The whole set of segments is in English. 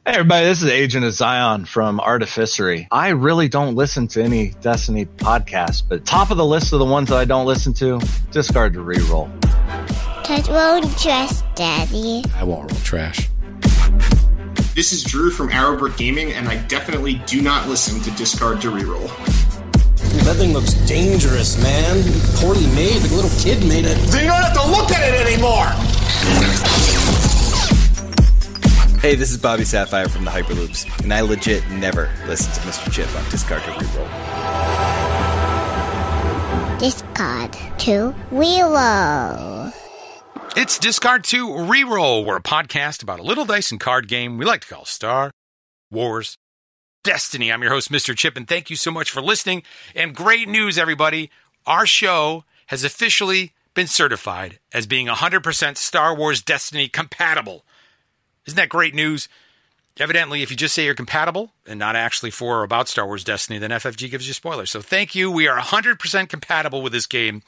Hey everybody, this is Agent of Zion from Artificery. I really don't listen to any Destiny podcasts, but top of the list of the ones that I don't listen to, discard to reroll. Touch roll trash, Daddy. I won't roll trash. This is Drew from Arrowbrick Gaming, and I definitely do not listen to discard to reroll. That thing looks dangerous, man. Poorly made. The little kid made it. Then you don't have to look at it anymore! Hey, this is Bobby Sapphire from the Hyperloops, and I legit never listen to Mr. Chip on Discard to Reroll. Discard to reroll. It's Discard to Reroll. We're a podcast about a little dice and card game we like to call Star Wars Destiny. I'm your host, Mr. Chip, and thank you so much for listening. And great news, everybody. Our show has officially been certified as being 100% Star Wars Destiny compatible. Isn't that great news? Evidently, if you just say you're compatible and not actually for or about Star Wars Destiny, then FFG gives you spoilers. So thank you. We are 100% compatible with this game.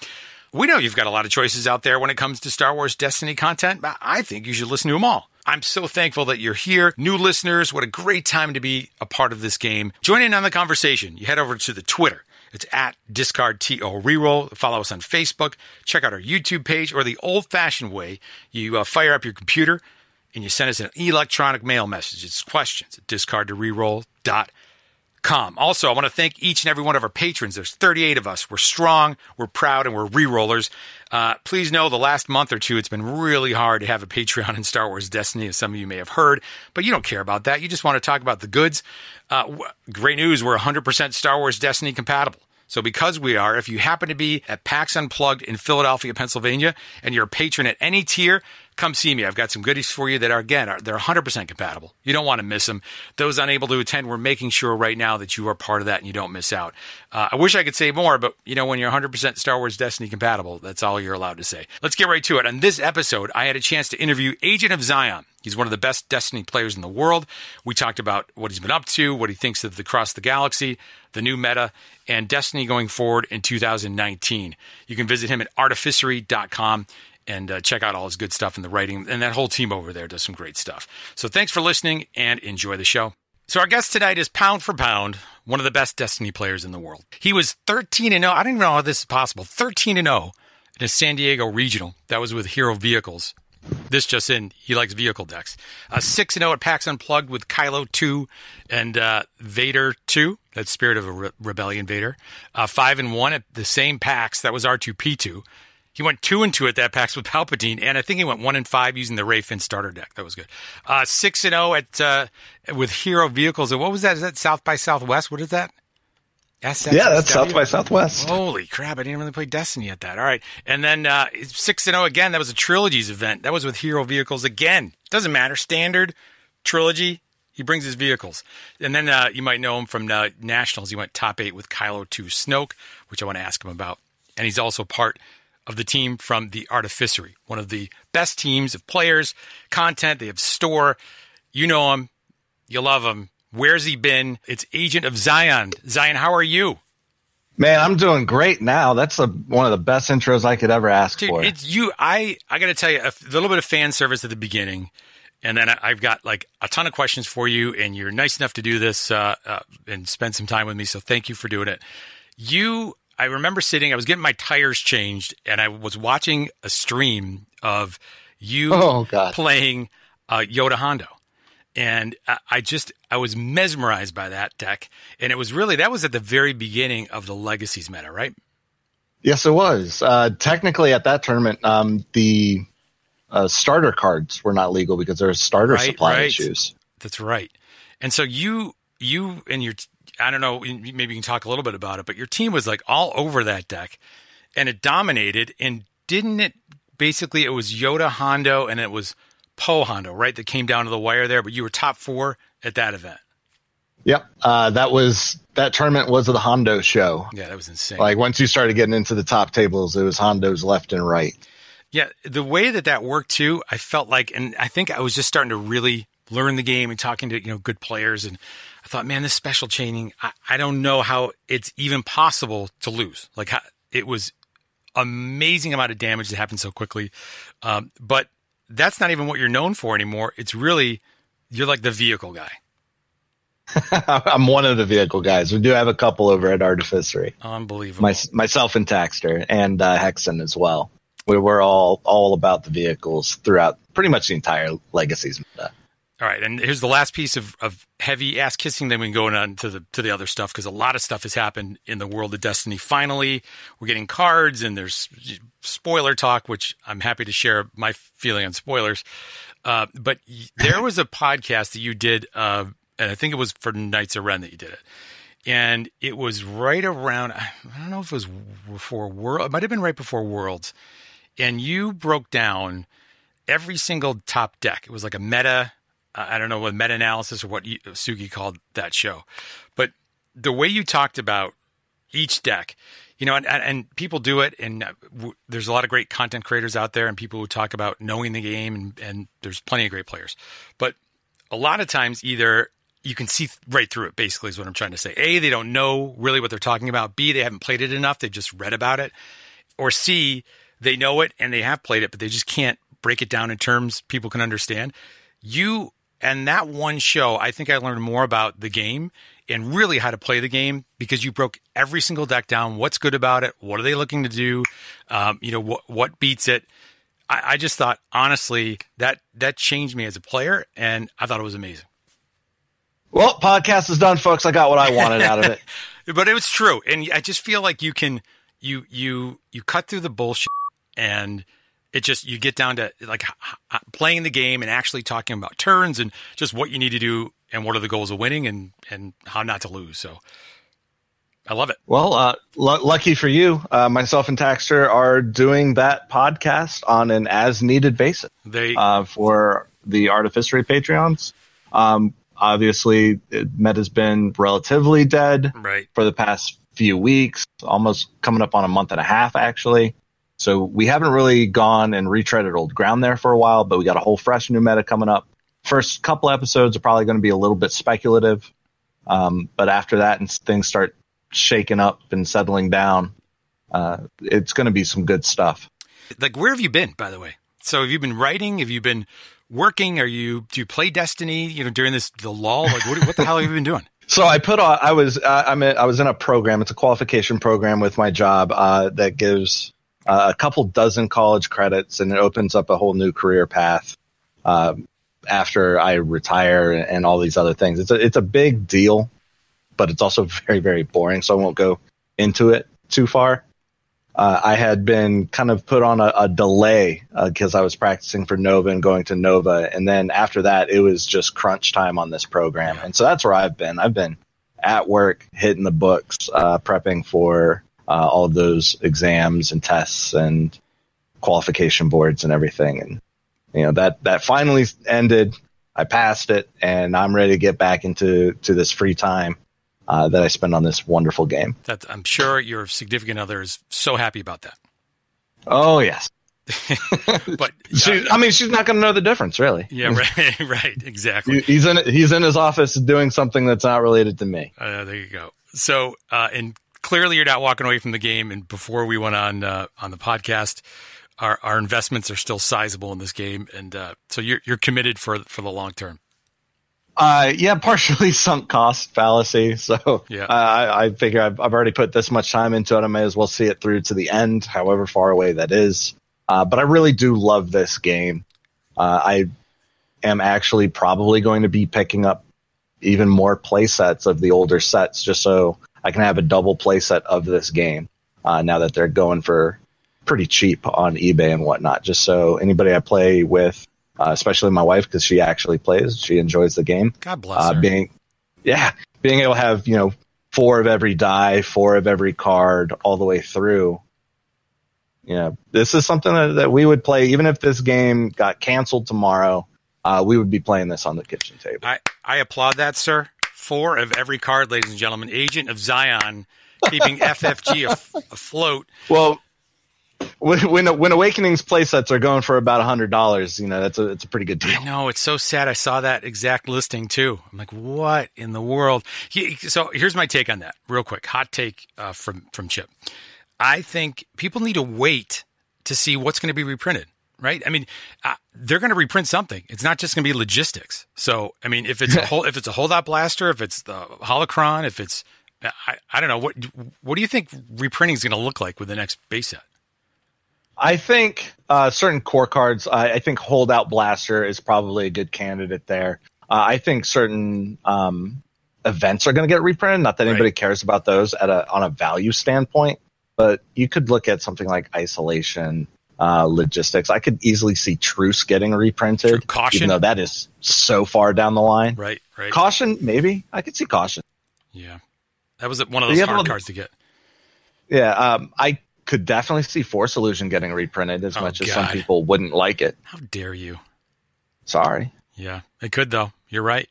We know you've got a lot of choices out there when it comes to Star Wars Destiny content, but I think you should listen to them all. I'm so thankful that you're here. New listeners, what a great time to be a part of this game. Join in on the conversation. You head over to the Twitter. It's at DiscardTOReroll. Follow us on Facebook. Check out our YouTube page, or the old-fashioned way. You fire up your computer and you send us an electronic mail message. It's questions at discardtoreroll.com. Also, I want to thank each and every one of our patrons. There's 38 of us. We're strong, we're proud, and we're rerollers. Please know the last month or two, it's been really hard to have a Patreon in Star Wars Destiny, as some of you may have heard. But you don't care about that. You just want to talk about the goods. Great news, we're 100% Star Wars Destiny compatible. So because we are, if you happen to be at PAX Unplugged in Philadelphia, Pennsylvania, and you're a patron at any tier, come see me. I've got some goodies for you that are, again, they're 100% compatible. You don't want to miss them. Those unable to attend, we're making sure right now that you are part of that and you don't miss out. I wish I could say more, but when you're 100% Star Wars Destiny compatible, that's all you're allowed to say. Let's get right to it. On this episode, I had a chance to interview Agent of Zion. He's one of the best Destiny players in the world. We talked about what he's been up to, what he thinks of Across the Galaxy, the new meta, and Destiny going forward in 2019. You can visit him at artificery.com and check out all his good stuff in the writing. And that whole team over there does some great stuff. So thanks for listening and enjoy the show. So our guest tonight is pound for pound one of the best Destiny players in the world. He was 13-0. I don't even know how this is possible. 13-0 in a San Diego regional. That was with Hero Vehicles. This just in, he likes vehicle decks. 6-0 at PAX Unplugged with Kylo 2 and Vader 2. That's Spirit of a Rebellion Vader. 5-1 at the same PAX. That was R2-P2. He went 2-2 at that PAX with Palpatine, and I think he went 1-5 using the Ray Finn starter deck. That was good. 6-0 at with Hero Vehicles. And what was that? Is that South by Southwest? What is that? SXSW? Yeah, that's South by Southwest. Holy crap, I didn't really play Destiny at that. All right. And then 6-0 again, that was a Trilogies event. That was with Hero Vehicles again. Doesn't matter. Standard, Trilogy, he brings his vehicles. And then you might know him from Nationals. He went top 8 with Kylo 2 Snoke, which I want to ask him about. And he's also part of the team from the Artificery, one of the best teams of players, content. They have store. You know him. You love him. Where's he been? It's Agent of Zion. Zion, how are you? Man, I'm doing great now. That's one of the best intros I could ever ask for. It's you. I got to tell you, a little bit of fan service at the beginning, and then I've got like a ton of questions for you, and you're nice enough to do this and spend some time with me, so thank you for doing it. I remember I was getting my tires changed, and I was watching a stream of you playing Yoda Hondo. And I was mesmerized by that deck. And it was that was at the very beginning of the Legacies meta, right? Yes, it was. Technically, at that tournament, the starter cards were not legal because there were starter supply issues. That's right. And so you and your, I don't know, maybe you can talk a little bit about it, but your team was like all over that deck. And it dominated. And didn't it, basically, it was Yoda Hondo and it was Poe Hondo, right? That came down to the wire there, but you were top 4 at that event. Yep. That tournament was the Hondo show. Yeah, that was insane. Like once you started getting into the top tables, it was Hondos left and right. Yeah. The way that worked too, I felt like, and I think I was just starting to really learn the game and talking to, good players. And I thought, man, this special chaining, I don't know how it's even possible to lose. Like it was amazing amount of damage that happened so quickly. But that's not even what you're known for anymore. It's really You're like the vehicle guy. I'm one of the vehicle guys. We do have a couple over at Artificery. Unbelievable. Myself and Taxter and Hexen as well. We're all about the vehicles throughout pretty much the entire Legacies meta. All right, and here's the last piece of heavy ass kissing. Then we can go on to the other stuff, because a lot of stuff has happened in the world of Destiny. Finally, we're getting cards, and there's spoiler talk, which I'm happy to share my feeling on spoilers. But there was a podcast that you did, and I think it was for Knights of Ren that you did it. And it was right around, I don't know if it was before World, it might have been right before Worlds. And you broke down every single top deck. It was like a meta, I don't know what meta-analysis or what Sugi called that show. But the way you talked about each deck, you know, and people do it, and there's a lot of great content creators out there and people who talk about knowing the game, and there's plenty of great players. But a lot of times either you can see right through it, basically, is what I'm trying to say. A, they don't know really what they're talking about. B, they haven't played it enough. They've just read about it. Or C, they know it and they have played it, but they just can't break it down in terms people can understand. You and that one show, I think I learned more about the game and really how to play the game, because you broke every single deck down. What's good about it? What are they looking to do? You know, what beats it? I just thought, honestly, that changed me as a player, and I thought it was amazing. Well, podcast is done, folks. I got what I wanted out of it. But it was true, and I just feel like you can you cut through the bullshit, and it just, you get down to like playing the game and actually talking about turns and just what you need to do and what are the goals of winning and how not to lose. So I love it. Well, lucky for you, myself and Taxter are doing that podcast on an as-needed basis for the Artificery Patreons. Obviously, meta's been relatively dead for the past few weeks, almost coming up on a month and a half, actually. So we haven't really gone and retreaded old ground there for a while, but we got a whole fresh new meta coming up. First couple episodes are probably going to be a little bit speculative, but after that and things start shaking up and settling down, it's going to be some good stuff. Like, where have you been, by the way? So have you been writing? Have you been working? Do you play Destiny, you know, during the lull? Like, what the hell have you been doing? So I was in a program. It's a qualification program with my job that gives a couple dozen college credits, and it opens up a whole new career path after I retire and all these other things. It's a big deal, but it's also very, very boring, so I won't go into it too far. I had been kind of put on a delay because I was practicing for Nova and going to Nova, and then after that, it was just crunch time on this program. And so that's where I've been. I've been at work, hitting the books, prepping for all of those exams and tests and qualification boards and everything. And, you know, that finally ended. I passed it, and I'm ready to get back into this free time that I spend on this wonderful game. I'm sure your significant other is so happy about that. Oh, yes. But she's not going to know the difference, really. Yeah, right, exactly. He's in his office doing something that's not related to me. There you go. So, and clearly you're not walking away from the game. And before we went on the podcast, our investments are still sizable in this game, and so you're committed for the long term. Yeah, partially sunk cost fallacy. So yeah. I figure I've already put this much time into it. I may as well see it through to the end, however far away that is. But I really do love this game. I am actually probably going to be picking up even more play sets of the older sets, just so I can have a double play set of this game now that they're going for pretty cheap on eBay and whatnot, just so anybody I play with, especially my wife, because she actually plays, she enjoys the game. God bless her. Being able to have, 4 of every die, 4 of every card all the way through. This is something that we would play even if this game got canceled tomorrow. We would be playing this on the kitchen table. I applaud that, sir. 4 of every card, ladies and gentlemen. Agent of Zion, keeping FFG afloat. Well, when Awakening's playsets are going for about $100, it's a pretty good deal. I know, it's so sad. I saw that exact listing too. I'm like, what in the world? So here's my take on that, real quick. Hot take from Chip. I think people need to wait to see what's going to be reprinted. right? I mean, they're going to reprint something. It's not just going to be logistics. So, I mean, if it's if it's a holdout blaster, if it's the holocron, if it's I don't know, what do you think reprinting is going to look like with the next base set? I think certain core cards. I think holdout blaster is probably a good candidate there. I think certain events are going to get reprinted. Not that anybody cares about those on a value standpoint, but you could look at something like isolation, logistics. I could easily see truce getting reprinted. Caution, even though that is so far down the line. Right. Caution, maybe I could see caution. Yeah, that was one of those hard cards to get. Yeah, I could definitely see Force Illusion getting reprinted as much as some people wouldn't like it. How dare you? Sorry. Yeah, it could though. You're right.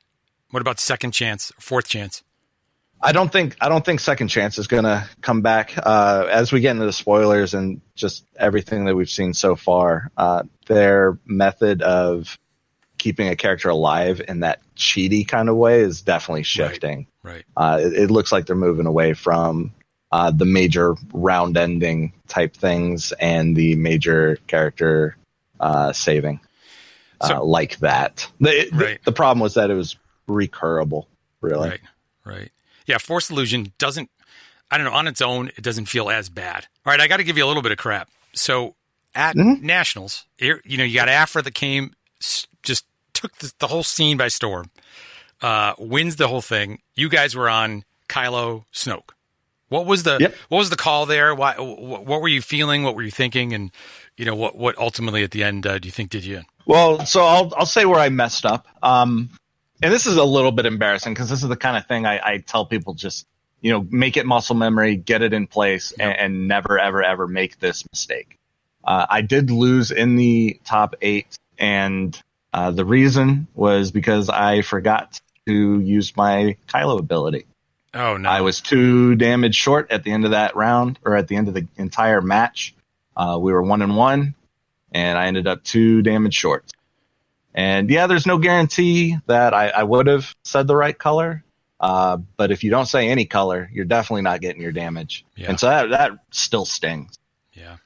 What about second chance, fourth chance? I don't think second chance is going to come back. As we get into the spoilers and just everything that we've seen so far, their method of keeping a character alive in that cheaty kind of way is definitely shifting. Right. It looks like they're moving away from the major round ending type things and the major character saving like that. The problem was that it was recurable, really. Right. Yeah, Force Illusion doesn't, I don't know, on its own, it doesn't feel as bad. All right, I got to give you a little bit of crap. So at Nationals, you got Afra that came, just took the whole scene by storm, wins the whole thing. You guys were on Kylo Snoke. What was the call there? Why? What were you feeling? What were you thinking? And what ultimately at the end do you think did you in? Well, so I'll say where I messed up. And this is a little bit embarrassing because this is the kind of thing I tell people, just, make it muscle memory, get it in place, and never, ever, ever make this mistake. I did lose in the top 8, and the reason was because I forgot to use my Kylo ability. Oh, no. I was 2 damage short at the end of that round, or at the end of the entire match. We were 1-1, and I ended up 2 damage short. And yeah, there's no guarantee that I would have said the right color. But if you don't say any color, you're definitely not getting your damage. Yeah. And so that still stings. Yeah.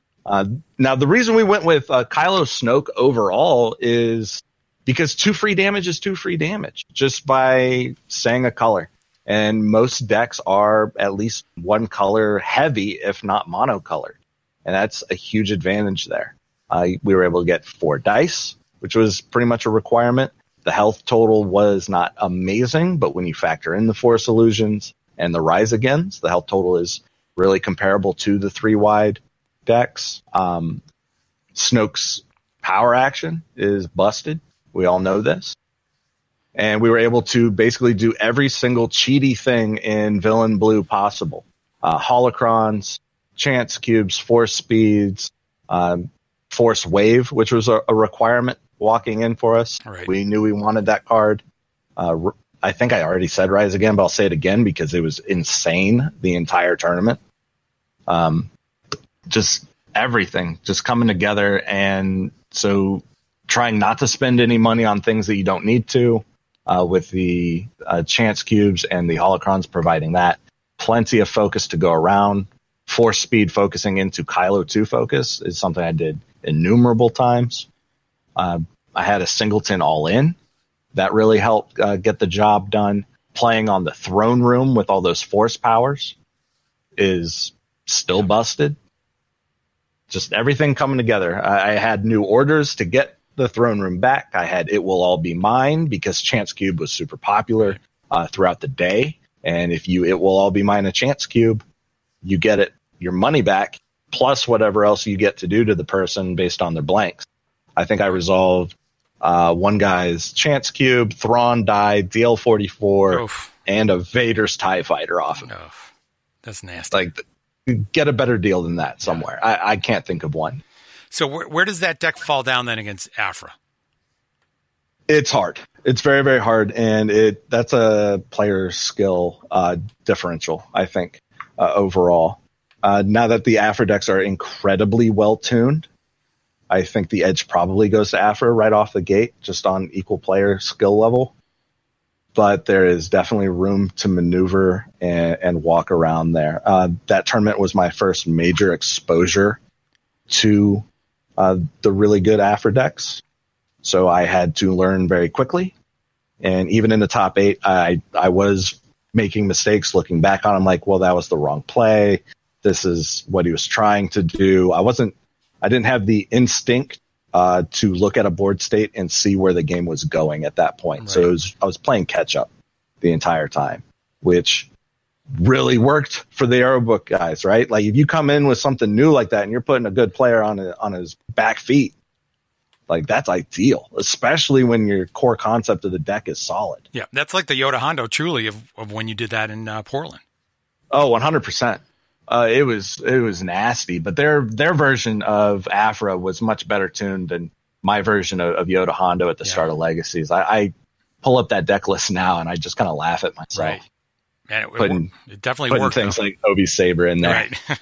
Now, the reason we went with Kylo Snoke overall is because 2 free damage is 2 free damage just by saying a color. And most decks are at least 1 color heavy, if not monocolored. And that's a huge advantage there. We were able to get 4 dice, which was pretty much a requirement. The health total was not amazing, but when you factor in the Force Illusions and the Rise Agains, the health total is really comparable to the 3-wide decks. Snoke's power action is busted. We all know this. And we were able to basically do every single cheaty thing in Villain Blue possible. Holocrons, Chance Cubes, Force Speeds, Force Wave, which was a requirement walking in for us. Right. We knew we wanted that card. I think I already said Rise Again, but I'll say it again because it was insane the entire tournament. Just everything just coming together. And so trying not to spend any money on things that you don't need to, with the Chance Cubes and the Holocrons providing that. Plenty of focus to go around. Force Speed focusing into Kylo 2 focus is something I did innumerable times. I had a Singleton all-in. That really helped get the job done. Playing on the throne room with all those force powers is still busted. Just everything coming together. I had new orders to get the throne room back. I had It Will All Be Mine because Chance Cube was super popular throughout the day. And if you It Will All Be Mine a Chance Cube, you get your money back plus whatever else you get to do to the person based on their blanks. I think I resolved one guy's Chance Cube, Thrawn died, DL-44, and a Vader's TIE Fighter off of it. That's nasty. Like, get a better deal than that somewhere. Yeah. I can't think of one. So where does that deck fall down then against Afra? It's hard. It's very, very hard, and that's a player skill differential, I think, overall. Now that the Afra decks are incredibly well-tuned, I think the edge probably goes to Afra right off the gate, just on equal player skill level. But there is definitely room to maneuver and walk around there. That tournament was my first major exposure to the really good Afra decks. So I had to learn very quickly. And even in the top 8, I was making mistakes looking back on them, like, well, that was the wrong play. This is what he was trying to do. I didn't have the instinct to look at a board state and see where the game was going at that point. Right. So I was playing catch up the entire time, which really worked for the Aerobook guys, right? Like if you come in with something new like that and you're putting a good player on his back feet, like that's ideal, especially when your core concept of the deck is solid. Yeah, that's like the Yoda Hondo truly of when you did that in Portland. Oh, 100%. It was nasty, but their version of Afra was much better tuned than my version of Yoda Hondo at the start of Legacies. I pull up that deck list now and I just kind of laugh at myself. Right. And it definitely worked. Things though. like Obi Saber in there. Right.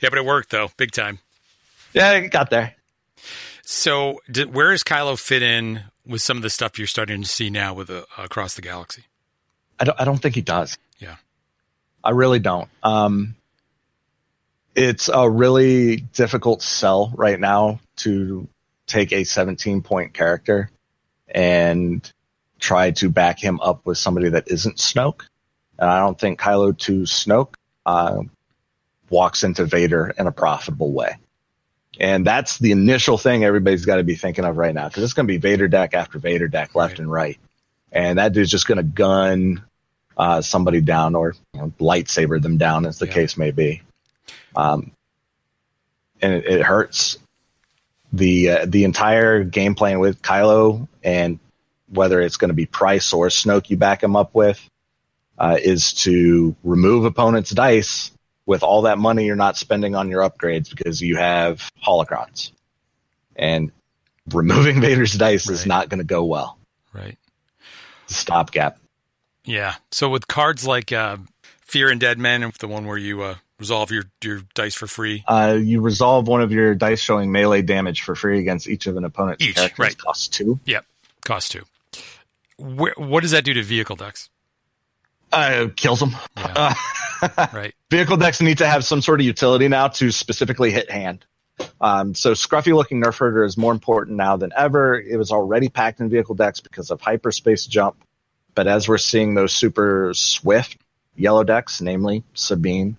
Yeah, but it worked though, big time. Yeah, it got there. So where does Kylo fit in with some of the stuff you're starting to see now with across the galaxy? I don't think he does. Yeah. I really don't. It's a really difficult sell right now to take a 17-point character and try to back him up with somebody that isn't Snoke. And I don't think Kylo 2 Snoke walks into Vader in a profitable way. And that's the initial thing everybody's got to be thinking of right now, because it's going to be Vader deck after Vader deck left and right. And that dude's just going to gun somebody down or lightsaber them down, as the case may be. And it hurts the entire game plan with Kylo, and whether it's going to be Price or Snoke you back him up with, is to remove opponents' dice with all that money you're not spending on your upgrades because you have holocrons. And removing Vader's dice is not going to go well. Right. It's a stopgap. Yeah. So with cards like Fear and Dead Men, the one where you resolve your dice for free. You resolve one of your dice showing melee damage for free against each of an opponent's characters. Right. Costs 2. Yep. Costs 2. What does that do to vehicle decks? Kills them. Yeah. Right. Vehicle decks need to have some sort of utility now to specifically hit hand. So scruffy looking Nerf herder is more important now than ever. It was already packed in vehicle decks because of hyperspace jump. But as we're seeing those super swift yellow decks, namely Sabine,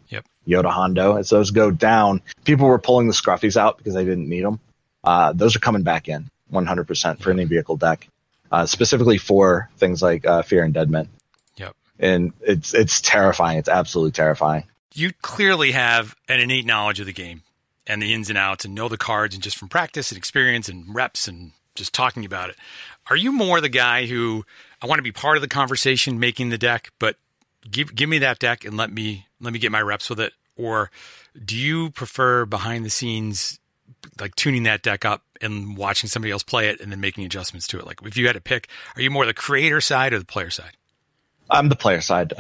Yoda Hondo, as those go down, people were pulling the scruffies out because they didn't need them. Those are coming back in 100% for any vehicle deck, specifically for things like Fear and Dead Men. And it's terrifying. It's absolutely terrifying. You clearly have an innate knowledge of the game and the ins and outs and know the cards, and just from practice and experience and reps and just talking about it. Are you more the guy who, I want to be part of the conversation making the deck, but give me that deck and let me get my reps with it? Or do you prefer behind the scenes, like tuning that deck up and watching somebody else play it and then making adjustments to it? Like if you had to pick, are you more the creator side or the player side? I'm the player side.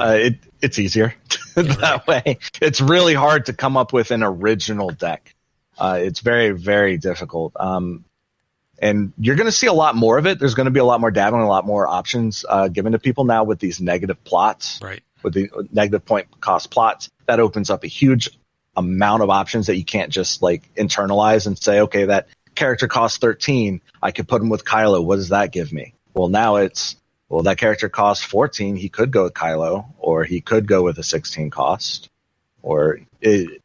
It's easier that way. It's really hard to come up with an original deck. It's very, very difficult. And you're going to see a lot more of it. There's going to be a lot more dabbling, a lot more options given to people now with these negative plots, right? With the negative point cost plots. That opens up a huge amount of options that you can't just like internalize and say, okay, that character costs 13. I could put him with Kylo. What does that give me? Well, now it's, well, that character costs 14. He could go with Kylo, or he could go with a 16 cost, or it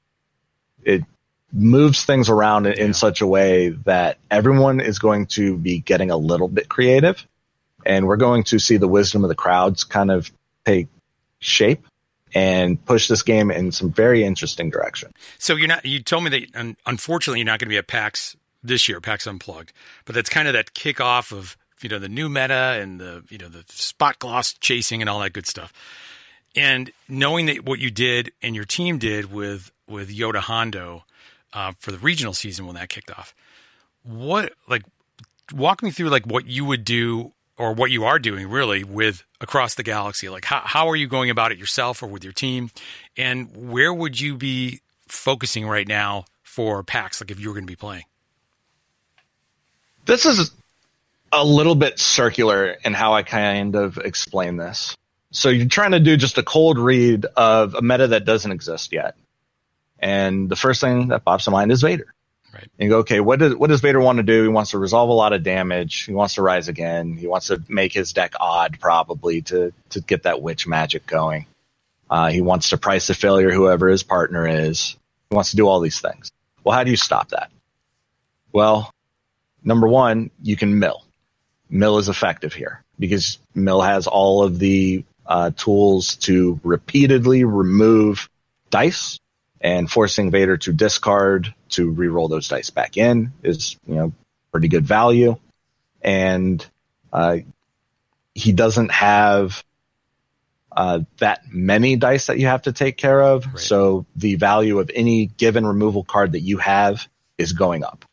moves things around in such a way that everyone is going to be getting a little bit creative, and we're going to see the wisdom of the crowds kind of take shape and push this game in some very interesting direction. So you told me that unfortunately you're not going to be at PAX this year, PAX Unplugged, but that's kind of that kickoff of, the new meta and the spot gloss chasing and all that good stuff. And knowing that what you did and your team did with Yoda Hondo for the regional season when that kicked off, walk me through what you would do or what you are doing really with across the galaxy. Like how are you going about it yourself or with your team, and where would you be focusing right now for PAX? Like if you were going to be playing. This is a little bit circular in how I kind of explain this. So you're trying to do just a cold read of a meta that doesn't exist yet. And the first thing that pops to mind is Vader. Right. And you go, okay, what does Vader want to do? He wants to resolve a lot of damage. He wants to rise again. He wants to make his deck odd, probably, to get that witch magic going. He wants to price to failure whoever his partner is. He wants to do all these things. Well, how do you stop that? Well, number one, you can mill. Mill is effective here because mill has all of the tools to repeatedly remove dice, and forcing Vader to discard to re-roll those dice back in is, pretty good value. And he doesn't have that many dice that you have to take care of. Right. So the value of any given removal card that you have is going up.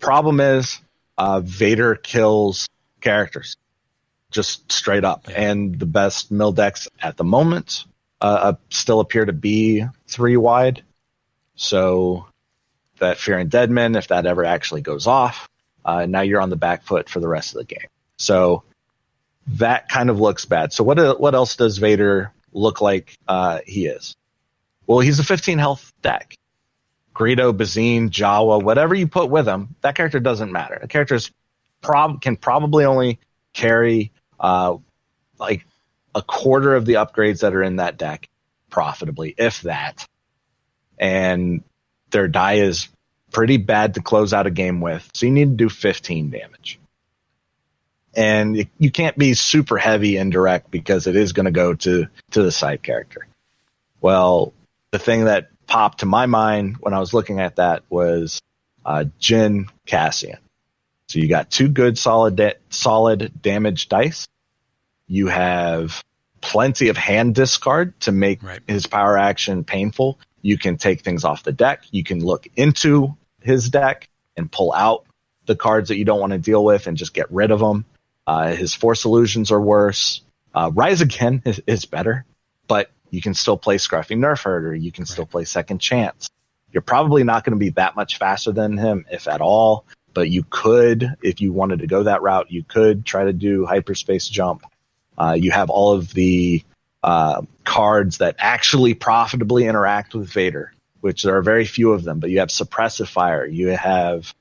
Problem is, Vader kills characters just straight up. Yeah. And the best mill decks at the moment still appear to be 3 wide. So that Fear and Deadman, if that ever actually goes off, now you're on the back foot for the rest of the game. So that kind of looks bad. So what else does Vader look like he is? Well, he's a 15 health deck. Greedo, Bazine, Jawa, whatever you put with him, that character doesn't matter. A character can probably only carry like a quarter of the upgrades that are in that deck profitably, if that. And their die is pretty bad to close out a game with, so you need to do 15 damage. And you can't be super heavy indirect because it is going to go to the side character. Well, the thing that popped to my mind when I was looking at that was Jin Cassian. So you got 2 good solid damage dice. You have plenty of hand discard to make his power action painful. You can take things off the deck. You can look into his deck and pull out the cards that you don't want to deal with and just get rid of them. His Force Illusions are worse. Rise Again is better, but you can still play Scruffy Nerf Herder. You can still play Second Chance. You're probably not going to be that much faster than him, if at all, but you could, if you wanted to go that route, you could try to do Hyperspace Jump. You have all of the cards that actually profitably interact with Vader, which there are very few of them, but you have Suppressive Fire. You have,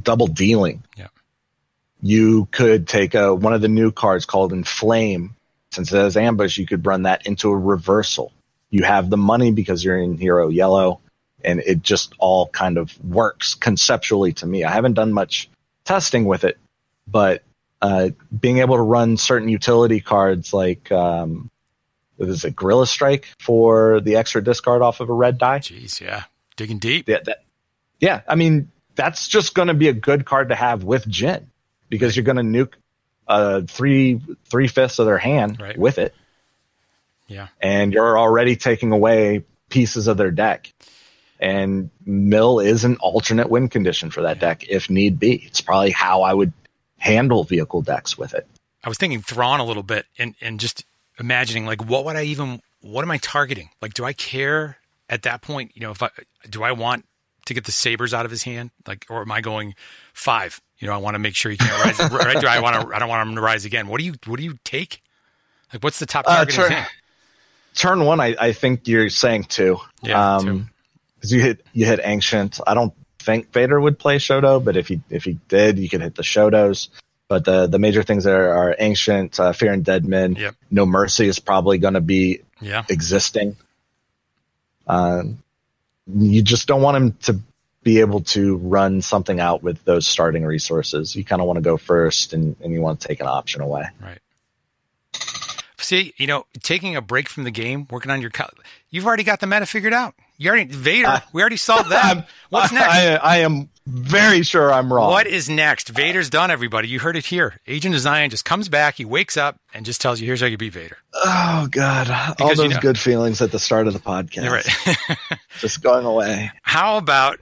Double Dealing. Yeah. You could take one of the new cards called Inflame. Since it has Ambush, you could run that into a reversal. You have the money because you're in Hero Yellow, and it just all kind of works conceptually to me. I haven't done much testing with it, but being able to run certain utility cards like Gorilla Strike for the extra discard off of a red die. Jeez, yeah. Digging deep. Yeah, I mean, that's just going to be a good card to have with Jin because you're going to nuke 3/5 of their hand with it. Yeah. And you're already taking away pieces of their deck. And mill is an alternate win condition for that deck if need be. It's probably how I would handle vehicle decks with it. I was thinking Thrawn a little bit and just imagining, like, what am I targeting? Like, do I care at that point? Do I want to get the sabers out of his hand? Like, or am I going 5? I want to make sure he can't rise. Right? I don't want him to rise again. What do you take? Like, what's the top target in his hand? Turn 1, I think you're saying 2. Yeah, 2. Because you hit Ancient. I don't think Vader would play Shoto, but if he did, you could hit the Shotos. But the major things there are Ancient, Fear and Deadman. Yep. No Mercy is probably going to be existing. You just don't want him to be able to run something out with those starting resources. You kind of want to go first, and you want to take an option away. Right. See, taking a break from the game, working on your you've already got the meta figured out. Vader, we already solved that. What's next? I am very sure I'm wrong. What is next? Vader's done, everybody. You heard it here. Agent of Zion just comes back, he wakes up, and just tells you, here's how you beat Vader. Oh, God. Because all those good feelings at the start of the podcast. You're right. Just going away. How about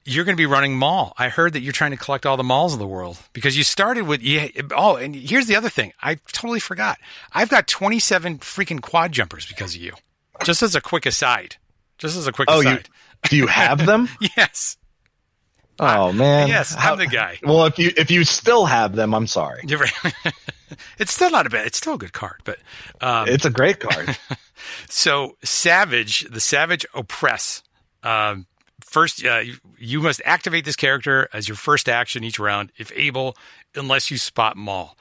you're going to be running Maul? I heard that you're trying to collect all the Mauls of the world because you started with and here's the other thing. I totally forgot. I've got 27 freaking quad jumpers because of you. Just as a quick aside. Do you have them? Yes. Oh man. Yes, I'm the guy. Well, if you still have them, I'm sorry. You're right. It's still not a bad. It's still a good card, but It's a great card. So Savage, the Savage Oppress. First, you must activate this character as your first action each round, if able, unless you spot Maul.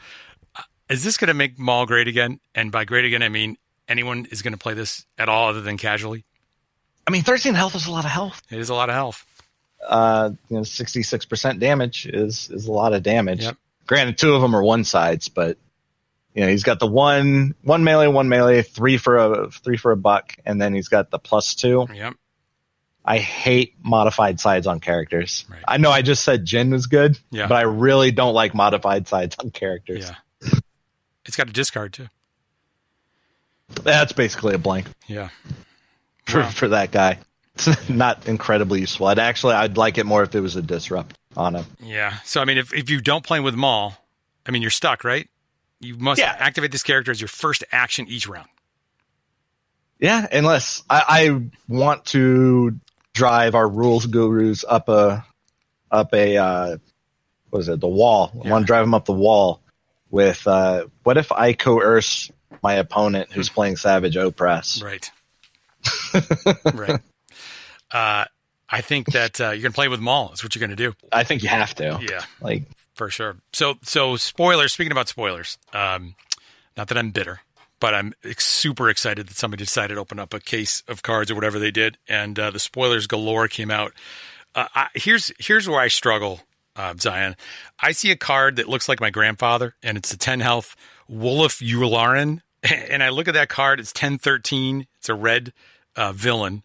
Is this going to make Maul great again? And by great again, I mean anyone is going to play this at all other than casually? I mean, 13 health is a lot of health. It is a lot of health. 66% damage is a lot of damage. Yep. Granted, 2 of them are one sides, but he's got the one melee, 3 for a buck, and then he's got the +2. Yep. I hate modified sides on characters. Right. I know I just said Jin was good, Yeah. but I really don't like modified sides on characters. Yeah. It's got a discard too. That's basically a blank Yeah. for that guy. It's not incredibly useful. I'd like it more if it was a disrupt on him. Yeah. So, I mean, if you don't play with Maul, I mean, you're stuck, right? You must activate this character as your first action each round. Yeah, unless I want to drive our rules gurus up a the wall. Yeah. I want to drive them up the wall with what if I coerce my opponent who's playing Savage Oppress? Right. Right. I think that you're going to play with Maul. That's what you're going to do. I think you have to. Yeah. Like, for sure. So spoilers, speaking about spoilers, not that I'm bitter, but I'm super excited that somebody decided to open up a case of cards or whatever they did, and the spoilers galore came out. Here's where I struggle, Zion. I see a card that looks like my grandfather, and it's a 10 health Wolof Yularen, and I look at that card, it's 10-13, it's a red villain.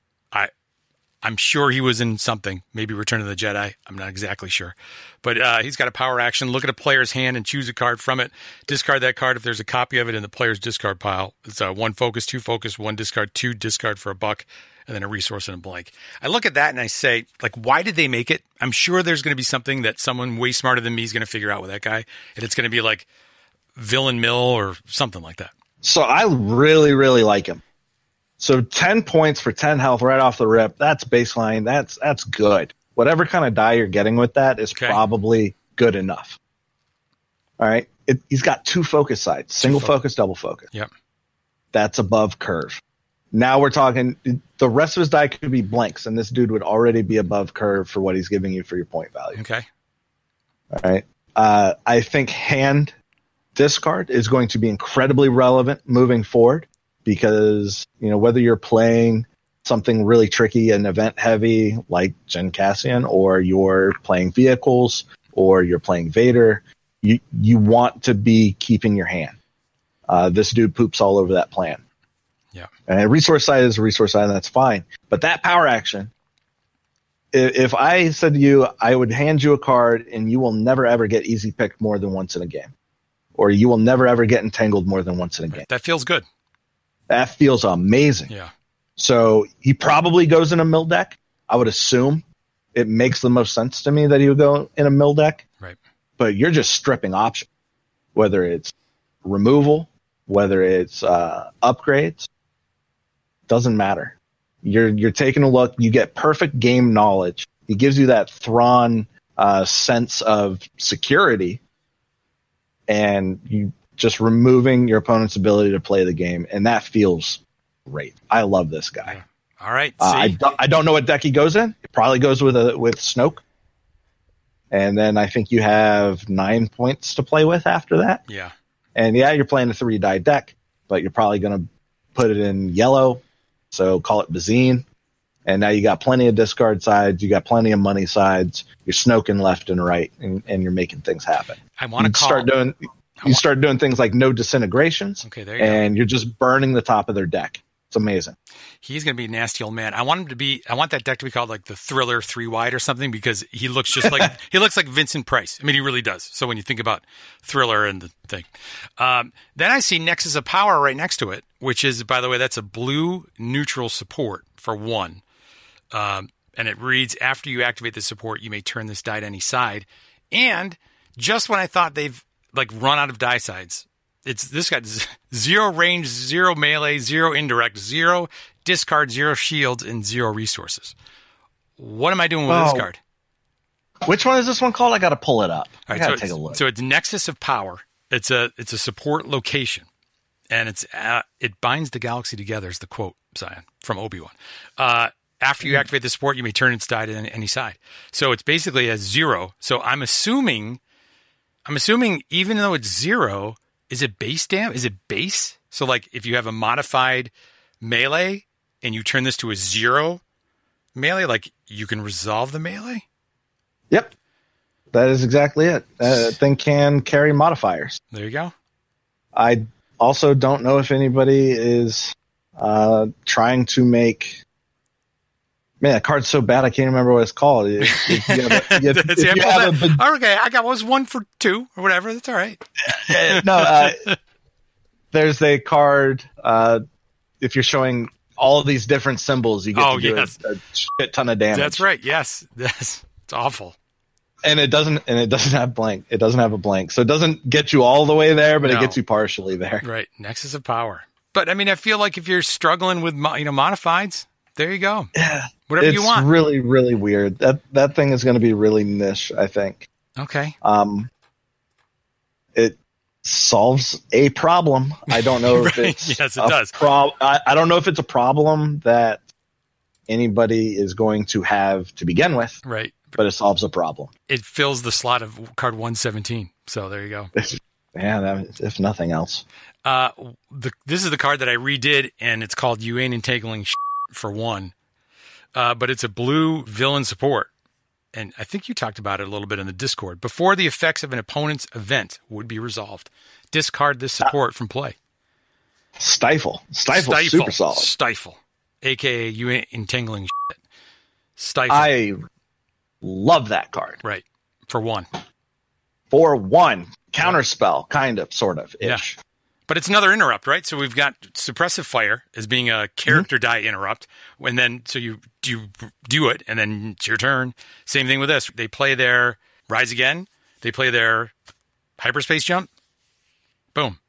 I'm sure he was in something, maybe Return of the Jedi. I'm not exactly sure. But he's got a power action. Look at a player's hand and choose a card from it. Discard that card if there's a copy of it in the player's discard pile. It's 1 focus, 2 focus, 1 discard, 2 discard for a buck, and then a resource and a blank. I look at that and I say, like, why did they make it? I'm sure there's going to be something that someone way smarter than me is going to figure out with that guy. And it's going to be like Villain Mill or something like that. so I really, really like him. So 10 points for 10 health right off the rip. That's baseline. That's good. Whatever kind of die you're getting with that is probably good enough. All right. He's got 2 focus sides, single focus, double focus. Yep. That's above curve. Now we're talking, the rest of his die could be blanks, and this dude would already be above curve for what he's giving you for your point value. Okay. All right. I think hand discard is going to be incredibly relevant moving forward. Because, whether you're playing something really tricky and event heavy like Jin Cassian, or you're playing vehicles, or you're playing Vader, you want to be keeping your hand. This dude poops all over that plan. Yeah. And a resource side is a resource side, and that's fine. But that power action, if I said to you, I would hand you a card and you will never ever get easy picked more than once in a game. Or you will never ever get entangled more than once in a game. That feels good. That feels amazing. Yeah. So he probably goes in a mill deck. I would assume it makes the most sense to me that he would go in a mill deck. Right. But you're just stripping options, whether it's removal, whether it's upgrades, doesn't matter. You're taking a look. You get perfect game knowledge. He gives you that Thrawn sense of security, and you just removing your opponent's ability to play the game, and that feels great. I love this guy. All right. I don't know what deck he goes in. It probably goes with Snoke, and then I think you have 9 points to play with after that. Yeah. And you're playing a 3-die deck, but you're probably going to put it in yellow, so call it Bazine. And now you got plenty of discard sides, you got plenty of money sides. You're snoking left and right, and you're making things happen. I want to start doing things like no disintegrations. Okay, there you go. And you're just burning the top of their deck. It's amazing. He's going to be a nasty old man. I want that deck to be called like the Thriller 3-wide or something, because he looks just like Vincent Price. I mean, he really does. So when you think about Thriller and the thing, then I see Nexus of Power right next to it, which is, by the way, that's a blue neutral support for 1. And it reads, after you activate the support, you may turn this die to any side. And just when I thought they've run out of die sides, this got 0 range, 0 melee, 0 indirect, 0 discard, 0 shields, and 0 resources. What am I doing with this card? Which one is this one called? I got to pull it up. All I right, got to take a look. So it's Nexus of Power. It's a support location, and it binds the galaxy together. Is the quote, Zion, from Obi-Wan. After you activate the support, you may turn its die to any side. So it's basically a 0. So I'm assuming even though it's 0, is it base damage? Is it base? So like if you have a modified melee and you turn this to a 0 melee, like you can resolve the melee? Yep. That is exactly it. That thing can carry modifiers. There you go. I also don't know if anybody is trying to make... Man, that card's so bad I can't remember what it's called. Okay, I got was 1 for 2 or whatever. That's all right. There's a card. If you're showing all of these different symbols, you get to do a shit ton of damage. That's right. Yes, it's awful. And it doesn't have blank. It doesn't have a blank, so it doesn't get you all the way there, but it gets you partially there. Right, Nexus of Power. But I mean, I feel like if you're struggling with modifieds, there you go. Yeah, whatever you want. It's really, really weird. That thing is going to be really niche, I think. Okay. It solves a problem. I don't know if it's yes, it does. I don't know if it's a problem that anybody is going to have to begin with. Right. But it solves a problem. It fills the slot of card 117. So there you go. Yeah, if nothing else. This is the card that I redid, and it's called You Ain't Entangling Shit for 1. But it's a blue villain support. And I think you talked about it a little bit in the Discord. Before the effects of an opponent's event would be resolved, discard this support from play. Stifle, super solid. Stifle, a.k.a. You Ain't Entangling Shit. Stifle. I love that card. Right. For 1. For 1. Counterspell, kind of, sort of, ish. Yeah. But it's another interrupt, right? So we've got Suppressive Fire as being a character die interrupt. And then, so you do it, and then it's your turn. Same thing with this. They play their Rise Again. They play their Hyperspace Jump. Boom.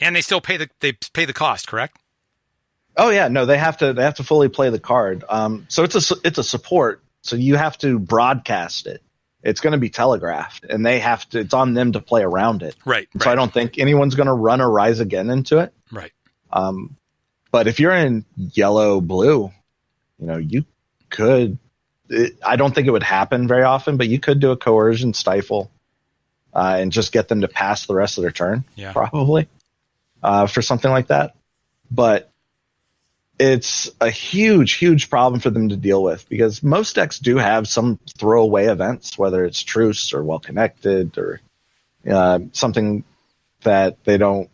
And they still pay the cost, correct? Oh yeah, no, they have to fully play the card. So it's a support. So you have to broadcast it. It's going to be telegraphed, and it's on them to play around it. Right. So I don't think anyone's going to run a Rise Again into it. Right. But if you're in yellow, blue, you could, I don't think it would happen very often, but you could do a coercion stifle, and just get them to pass the rest of their turn. Yeah. Probably, for something like that. But it's a huge, huge problem for them to deal with, because most decks do have some throwaway events, whether it's truce or well connected or something that they don't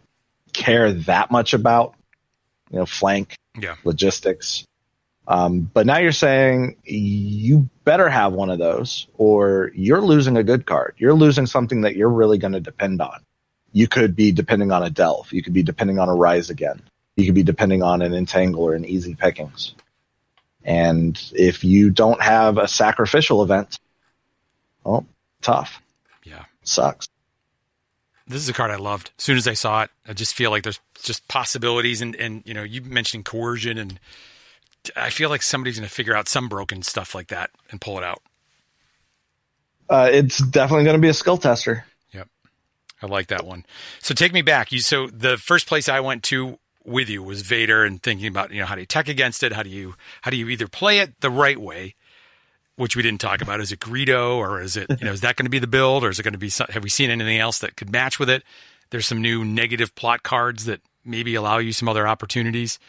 care that much about, flank, logistics. But now you're saying you better have one of those, or you're losing a good card. You're losing something that you're really going to depend on. You could be depending on a Delve. You could be depending on a Rise Again. You could be depending on an Entangle or an Easy Pickings. And if you don't have a sacrificial event, well, tough. Yeah. Sucks. This is a card I loved. As soon as I saw it, I just feel like there's just possibilities. And you mentioned coercion, and I feel like somebody's going to figure out some broken stuff like that and pull it out. It's definitely going to be a skill tester. Yep. I like that one. So take me back. So the first place I went to with you was Vader, and thinking about, how do you tech against it? How do you either play it the right way, which we didn't talk about. Is it Greedo, or is it, is that going to be the build, or is it going to be, have we seen anything else that could match with it? There's some new negative plot cards that maybe allow you some other opportunities.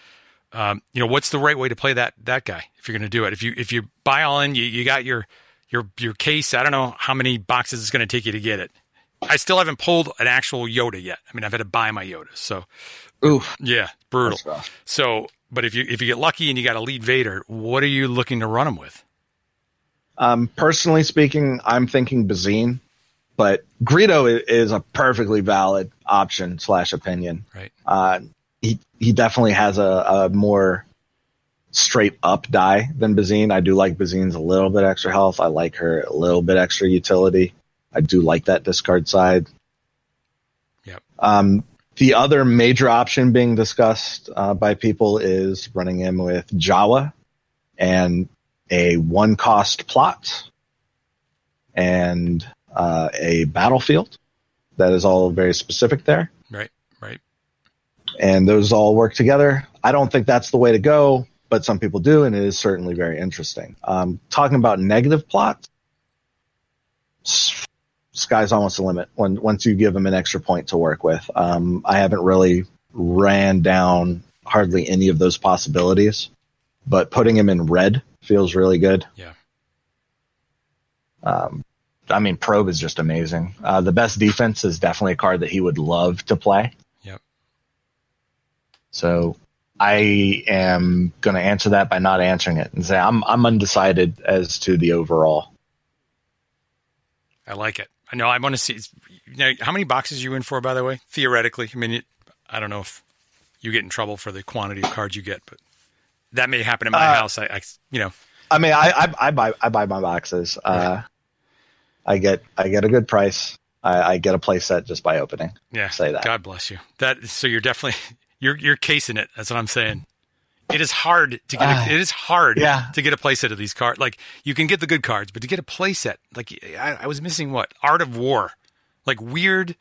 What's the right way to play that guy if you're going to do it? If you buy all in, you got your case. I don't know how many boxes it's going to take you to get it. I still haven't pulled an actual Yoda yet. I mean, I've had to buy my Yoda. So, oof, yeah, brutal. So, but if you get lucky and you got a lead Vader, what are you looking to run him with? Personally speaking, I'm thinking Bazine, but Greedo is a perfectly valid option / opinion. Right. He definitely has a more straight up die than Bazine. I do like Bazine's a little bit extra health. I like her a little bit extra utility. I do like that discard side. Yep. The other major option being discussed by people is running him with Jawa and a 1-cost plot and a battlefield that is all very specific there. Right. And those all work together. I don't think that's the way to go, but some people do, and it is certainly very interesting. Talking about negative plots, sky's almost the limit once you give them an extra point to work with. I haven't really ran down hardly any of those possibilities, but putting him in red feels really good. Yeah. I mean, Probe is just amazing. The best defense is definitely a card that he would love to play. Yep. So I am going to answer that by not answering it and say I'm undecided as to the overall. I like it. I know I want to see. How many boxes are you in for, by the way? Theoretically, I mean, I don't know if you get in trouble for the quantity of cards you get, but that may happen in my house. I mean, I buy my boxes. Right. I get a good price. I get a play set just by opening. Yeah. Say that. God bless you. So you're definitely you're casing it. That's what I'm saying. It is hard to get. It is hard to get a play set of these cards. Like you can get the good cards, but to get a play set, like I was missing Art of War, like weird.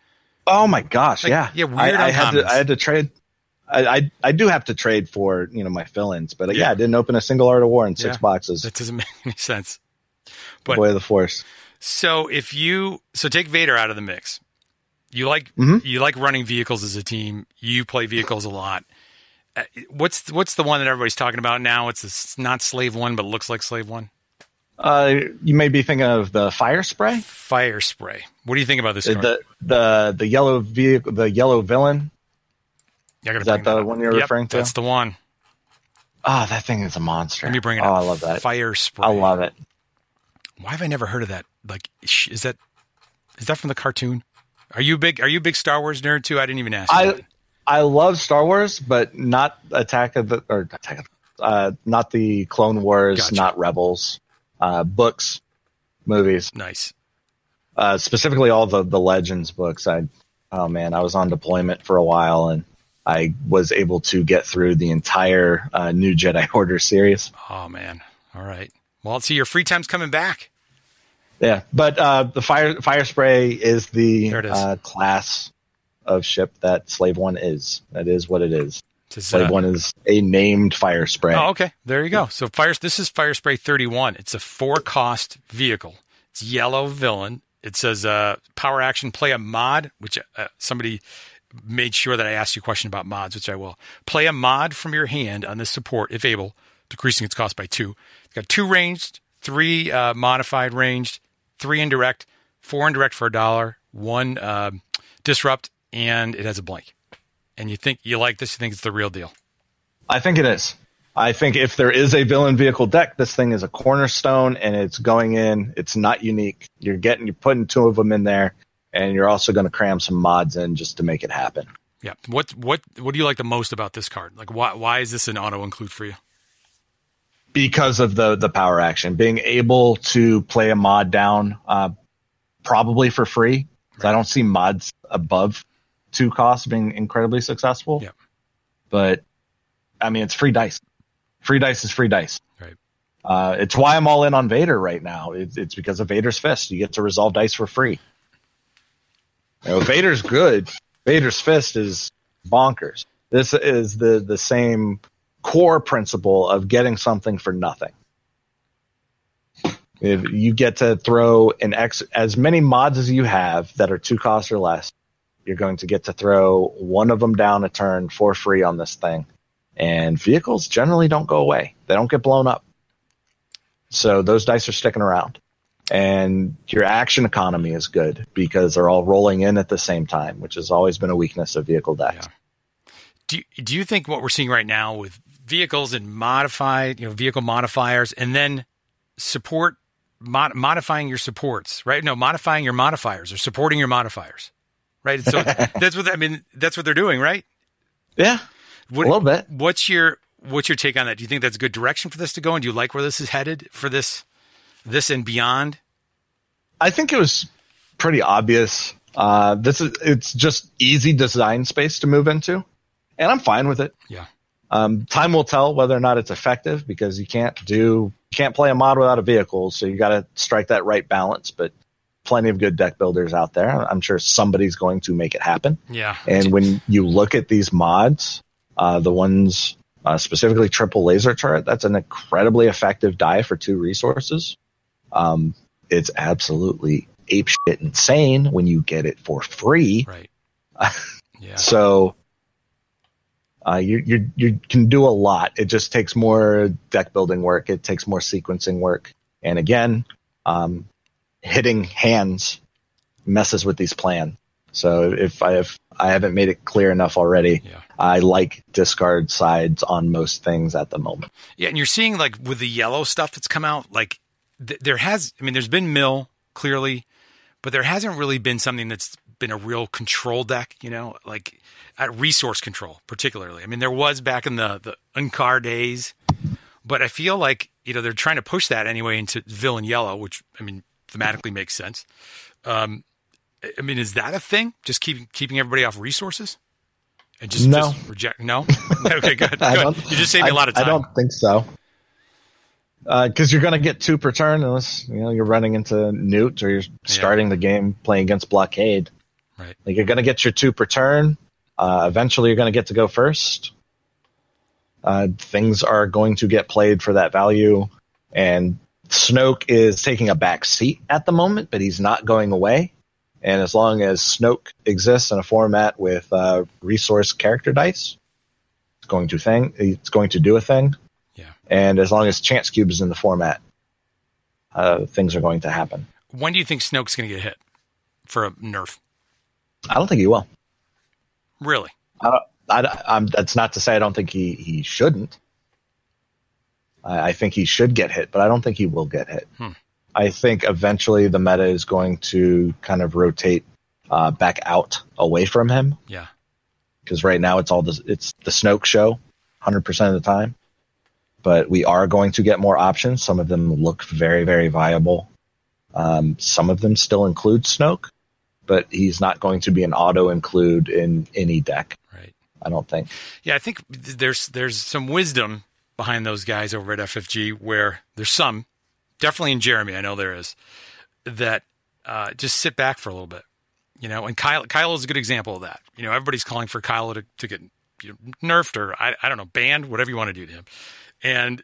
Oh my gosh! Weird. I had to trade. I do have to trade for my fill-ins, but I didn't open a single Art of War in 6 boxes. That doesn't make any sense. But Boy of the Force. So take Vader out of the mix. You like running vehicles as a team. You play vehicles a lot. What's the one that everybody's talking about now? It's not Slave One, but it looks like Slave One. You may be thinking of the Fire Spray. Fire Spray. What do you think about this card? The yellow vehicle, the yellow villain. Is that the one you're referring to? That's the one. Oh, that thing is a monster. Let me bring it up. I love that. Fire Spray. I love it. Why have I never heard of that? Like, is that from the cartoon? Are you a big Star Wars nerd too? I didn't even ask. I love Star Wars, but not not the Clone Wars, Gotcha. not Rebels, books, movies. Nice. Specifically all the Legends books. I was on deployment for a while and I was able to get through the entire New Jedi Order series. Oh man. All right. Well, see, your free time's coming back. Yeah, but the fire spray is the class of ship that Slave One is. That is what it is. Slave One is a named fire spray. Oh, okay. There you go. So this is Fire Spray 31. It's a 4-cost vehicle. It's yellow villain. It says power action, play a mod, which somebody made sure that I asked you a question about mods, which I will. Play a mod from your hand on this support, if able, decreasing its cost by 2. It's got 2 ranged, 3 modified ranged, 3 indirect, 4 indirect for $1, 1 disrupt, and it has a blank. And you think you like this? You think it's the real deal? I think it is. I think if there is a villain vehicle deck, this thing is a cornerstone, and it's going in. It's not unique. You're putting 2 of them in there, and you're also going to cram some mods in just to make it happen. Yeah. What do you like the most about this card? Like, why is this an auto include for you? Because of the power action, being able to play a mod down, probably for free. Right. I don't see mods above 2 costs being incredibly successful. Yeah. But I mean, it's free dice. Free dice is free dice. Right. It's why I'm all in on Vader right now. It's because of Vader's Fist. You get to resolve dice for free. Vader's good. Vader's Fist is bonkers. This is the same core principle of getting something for nothing. If you get to throw as many mods as you have that are 2 costs or less, you're going to get to throw one of them down a turn for free on this thing. And vehicles generally don't go away. They don't get blown up. So those dice are sticking around. And your action economy is good because they're all rolling in at the same time, which has always been a weakness of vehicle decks. Yeah. Do you think what we're seeing right now with vehicles and modified, vehicle modifiers, and then support modifying your supports, right? No, modifying your modifiers or supporting your modifiers, right? So that's what they're doing, right? Yeah, a little bit. What's your take on that? Do you think that's a good direction for this to go? And do you like where this is headed for this and beyond? I think it was pretty obvious. It's just easy design space to move into, and I'm fine with it. Yeah. Time will tell whether or not it's effective because you can't play a mod without a vehicle, so you got to strike that right balance. But plenty of good deck builders out there. I'm sure somebody's going to make it happen. Yeah. And when you look at these mods, the ones specifically triple laser turret, that's an incredibly effective die for 2 resources. It's absolutely apeshit insane when you get it for free. Right. Yeah. So you can do a lot. It just takes more deck building work. It takes more sequencing work. And again, hitting hands messes with these plans. So if I haven't made it clear enough already, I like discard sides on most things at the moment. Yeah, and you're seeing like with the yellow stuff that's come out, like there's been mill clearly, but there hasn't really been something that's been a real control deck, like at resource control particularly. I mean, there was back in the Unkar days, but I feel like, they're trying to push that anyway into villain yellow, which, thematically makes sense. Is that a thing? Just keeping everybody off resources? And just reject? No? Okay, good. You just saved me a lot of time. I don't think so. Because you're going to get 2 per turn unless you're running into Newt or you're starting the game playing against Blockade. Right. Like you're going to get your 2 per turn. Eventually, you're going to get to go first. Things are going to get played for that value, and Snoke is taking a back seat at the moment, but he's not going away. And as long as Snoke exists in a format with resource character dice, it's going to do a thing. Yeah. And as long as Chance Cube is in the format, things are going to happen. When do you think Snoke's going to get hit for a nerf? I don't think he will. Really? That's not to say I don't think he shouldn't. I think he should get hit, but I don't think he will get hit. I think eventually the meta is going to kind of rotate back out away from him. Yeah. Because right now it's the Snoke show 100% of the time. But we are going to get more options. Some of them look very, very viable. Some of them still include Snoke, but he's not going to be an auto include in any deck. Right. I don't think. Yeah, I think there's some wisdom behind those guys over at FFG where there's some, definitely in Jeremy, I know there is, that just sit back for a little bit. And Kylo is a good example of that. Everybody's calling for Kylo to get nerfed or, I don't know, banned, whatever you want to do to him. And,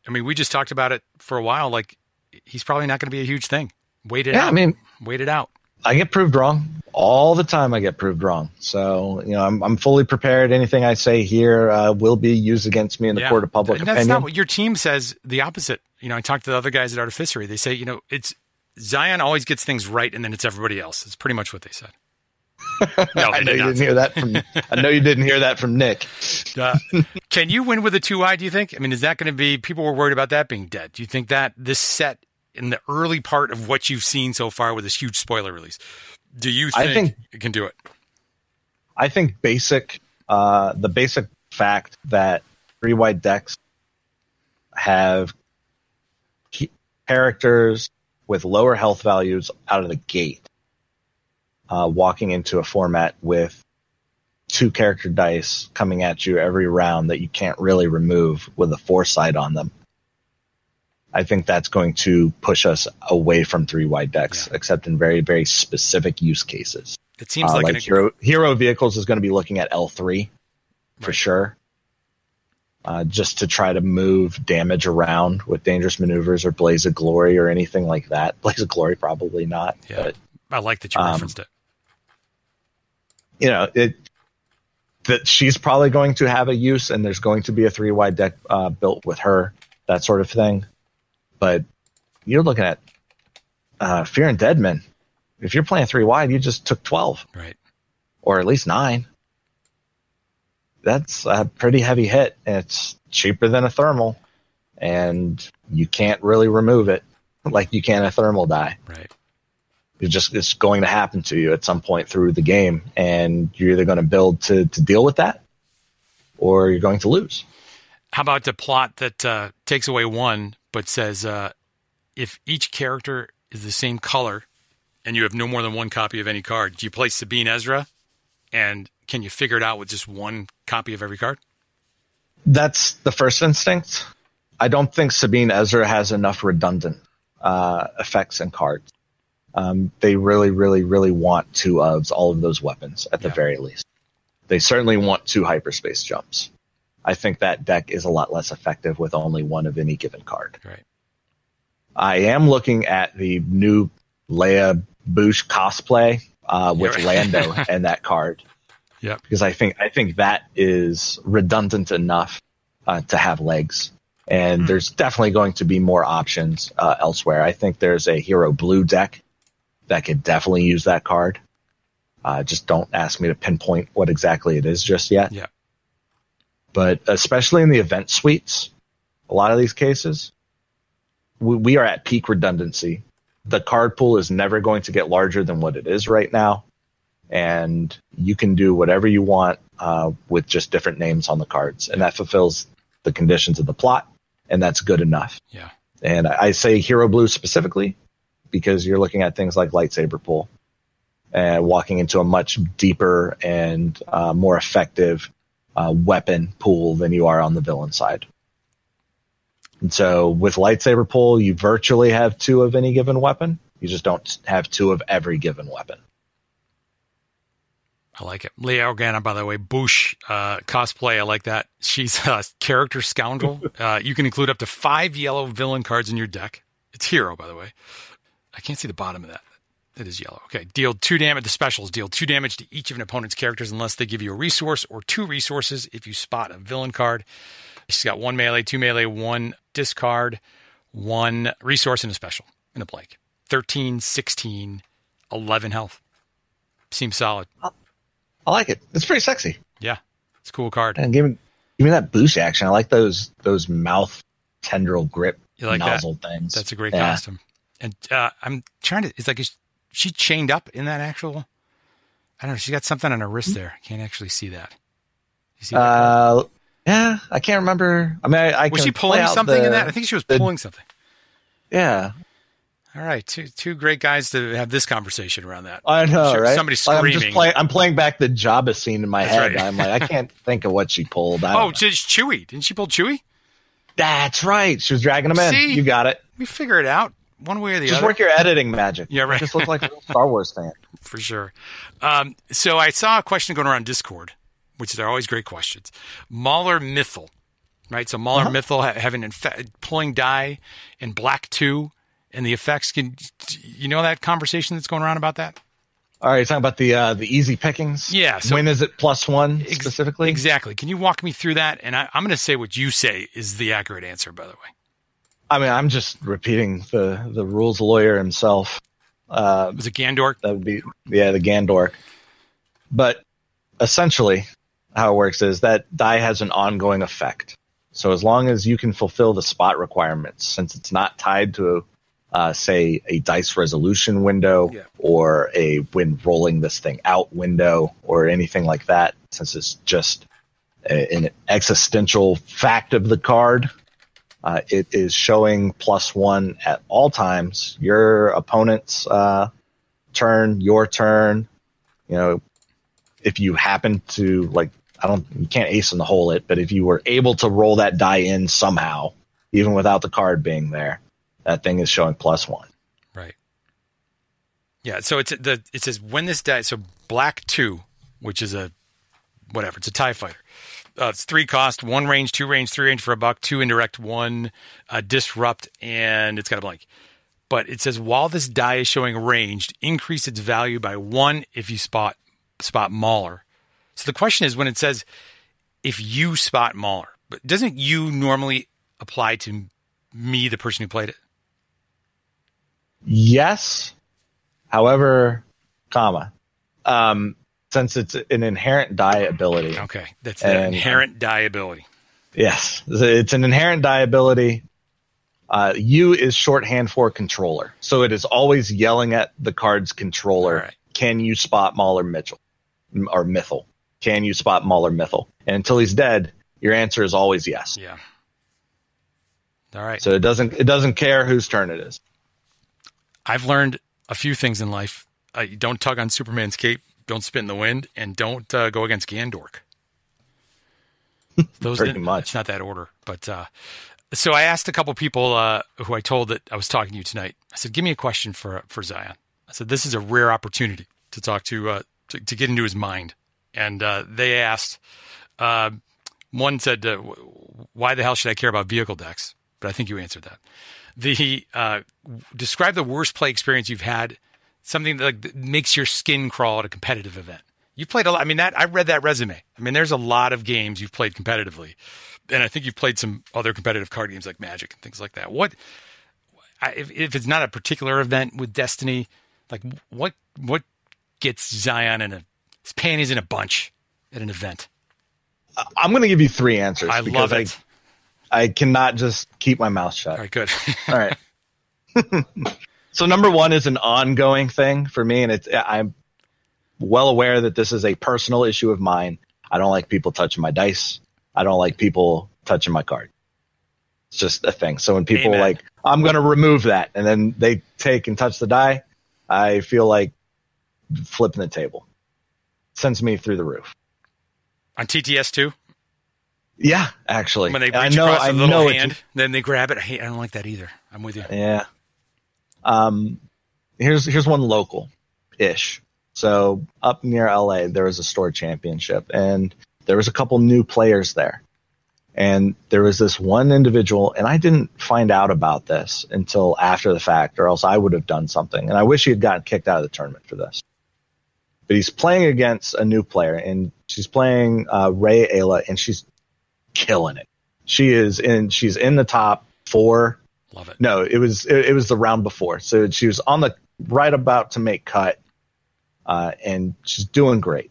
we just talked about it for a while. Like, he's probably not going to be a huge thing. Wait it out. Wait it out. I get proved wrong. All the time I get proved wrong. So, I'm fully prepared. Anything I say here will be used against me in the court of public opinion. That's not what your team says. The opposite. I talked to the other guys at Artificery. They say, it's Zion always gets things right, and then it's everybody else. It's pretty much what they said. No, I know you didn't hear that from. I know you didn't hear that from Nick. Can you win with a 2-eye? Do you think? Is that going to be? People were worried about that being dead. Do you think that this set in the early part of what you've seen so far with this huge spoiler release, do you think it can do it? I think the basic fact that 3-wide decks have characters with lower health values out of the gate, walking into a format with 2 character dice coming at you every round that you can't really remove with a 4-side on them. I think that's going to push us away from 3-wide decks, except in very, very specific use cases. It seems like hero vehicles is going to be looking at L3 for sure. Just to try to move damage around with dangerous maneuvers or Blaze of Glory or anything like that. Blaze of Glory, probably not. Yeah, but, I like that you referenced it. That she's probably going to have a use, and there's going to be a 3-wide deck built with her, that sort of thing. But you're looking at Fear and Deadman. If you're playing 3-wide, you just took 12. Right. Or at least 9. That's a pretty heavy hit. And it's cheaper than a thermal. And you can't really remove it like you can a thermal die. Right. It's going to happen to you at some point through the game. And you're either going to build to deal with that, or you're going to lose. How about the plot that takes away 1, but says if each character is the same color and you have no more than 1 copy of any card, do you play Sabine Ezra? And can you figure it out with just 1 copy of every card? That's the first instinct. I don't think Sabine Ezra has enough redundant effects and cards. They really, really, really want 2 of all of those weapons at the very least. They certainly want 2 hyperspace jumps. I think that deck is a lot less effective with only 1 of any given card. Right. I am looking at the new Leia Bouche cosplay with Lando and that card. Yeah. Because I think that is redundant enough to have legs. And there's definitely going to be more options elsewhere. I think there's a Hero Blue deck that could definitely use that card. Just don't ask me to pinpoint what exactly it is just yet. Yeah. But especially in the event suites, a lot of these cases, we are at peak redundancy. The card pool is never going to get larger than what it is right now. And you can do whatever you want with just different names on the cards. And that fulfills the conditions of the plot. And that's good enough. Yeah. And I say Hero Blue specifically because you're looking at things like lightsaber pool and walking into a much deeper and more effective weapon pool than you are on the villain side. And so with lightsaber pool, you virtually have 2 of any given weapon. You just don't have 2 of every given weapon. I like it. Leia Organa, by the way, Bouche cosplay. I like that. She's a character scoundrel. You can include up to 5 yellow villain cards in your deck. It's hero, by the way. I can't see the bottom of that. It is yellow. Okay. Deal 2 damage. The specials deal 2 damage to each of an opponent's characters unless they give you a resource or 2 resources if you spot a villain card. She's got 1 melee, 2 melee, 1 discard, 1 resource, and a special in a blank. 13, 16, 11 health. Seems solid. I like it. It's pretty sexy. Yeah. It's a cool card. And give me that boost action. I like those mouth tendril grip nozzle things. That's a great costume. And I'm trying to, it's like, is she chained up in that actual, I don't know, she's got something on her wrist there. I can't actually see that. You see that? Yeah, I can't remember. I mean, I was can she pulling something in that? I think she was pulling something. Yeah. All right, two great guys to have this conversation around that. I know, right? Somebody's screaming. I'm playing back the Jabba scene in my head. Right. I'm like, I can't think of what she pulled. Just Chewie. Didn't she pull Chewie? That's right. She was dragging him in. See? You got it. We figure it out one way or the other. Just work your editing magic. Yeah, right. Just look like a real Star Wars fan. For sure. So I saw a question going around Discord, which are always great questions. Mauler Mythal, right? So Mauler Mythal having pulling die in black 2 and the effects. Can you know that conversation that's going around about that? All right, you're talking about the easy pickings? Yeah. So when is it +1 specifically? Exactly. Can you walk me through that? And I'm going to say what you say is the accurate answer, by the way. I mean, I'm just repeating the rules lawyer himself. Was it Gandork? That would be, the Gandork. But essentially, how it works is that die has an ongoing effect. So as long as you can fulfill the spot requirements, since it's not tied to, say, a dice resolution window or a when rolling this thing out window or anything like that, since it's just an existential fact of the card, it is showing +1 at all times. Your opponent's turn, your turn. You know, if you happen to you can't ace in the hole it, but if you were able to roll that die in somehow, even without the card being there, that thing is showing +1. Right. Yeah. So it says when this die. So black 2, which is it's a TIE fighter. It's 3 cost, 1 range, 2 range, 3 range for $1, 2 indirect, 1 disrupt, and it's got a blank. But it says while this die is showing ranged, increase its value by 1 if you spot Mauler. So the question is when it says if you spot Mauler, but doesn't you normally apply to me, the person who played it? Yes. However, since it's an inherent die ability. Okay, that's the inherent die ability. Yes, it's an inherent die ability. U is shorthand for controller. So it is always yelling at the card's controller, right. Can you spot Mauler Mitchell? Or Mythal? Can you spot Mauler Mythal? And until he's dead, your answer is always yes. Yeah. All right. So it doesn't care whose turn it is. I've learned a few things in life. Don't tug on Superman's cape, don't spit in the wind, and don't go against Gandork. Pretty much. It's not that order. But so I asked a couple people who I told that I was talking to you tonight. I said, give me a question for Zion. I said, this is a rare opportunity to talk to get into his mind. And they asked, one said, why the hell should I care about vehicle decks? But I think you answered that. Describe the worst play experience you've had, something that makes your skin crawl at a competitive event. You've played a lot. I mean, I read that resume. I mean, there's a lot of games you've played competitively. And I think you've played some other competitive card games like Magic and things like that. If it's not a particular event with Destiny, like what gets Zion his panties in a bunch at an event? I'm going to give you 3 answers. I love it. I cannot just keep my mouth shut. All right, good. All right. So number 1 is an ongoing thing for me, and I'm well aware that this is a personal issue of mine. I don't like people touching my dice. I don't like people touching my card. It's just a thing. So when people Amen. I'm going to remove that, and then they take and touch the die, I feel like flipping the table. Sends me through the roof. On TTS too? Yeah, actually. When they reach across a little hand, then they grab it. I don't like that either. I'm with you. Yeah. Here's one local-ish. So up near LA, there was a store championship, and there was a couple new players there. And there was this one individual, and I didn't find out about this until after the fact, or else I would have done something. And I wish he had gotten kicked out of the tournament for this. But he's playing against a new player, and she's playing Ray Ayla, and she's killing it. She's in the top 4. Love it. No, it was the round before. So she was on the right about to make cut, and she's doing great.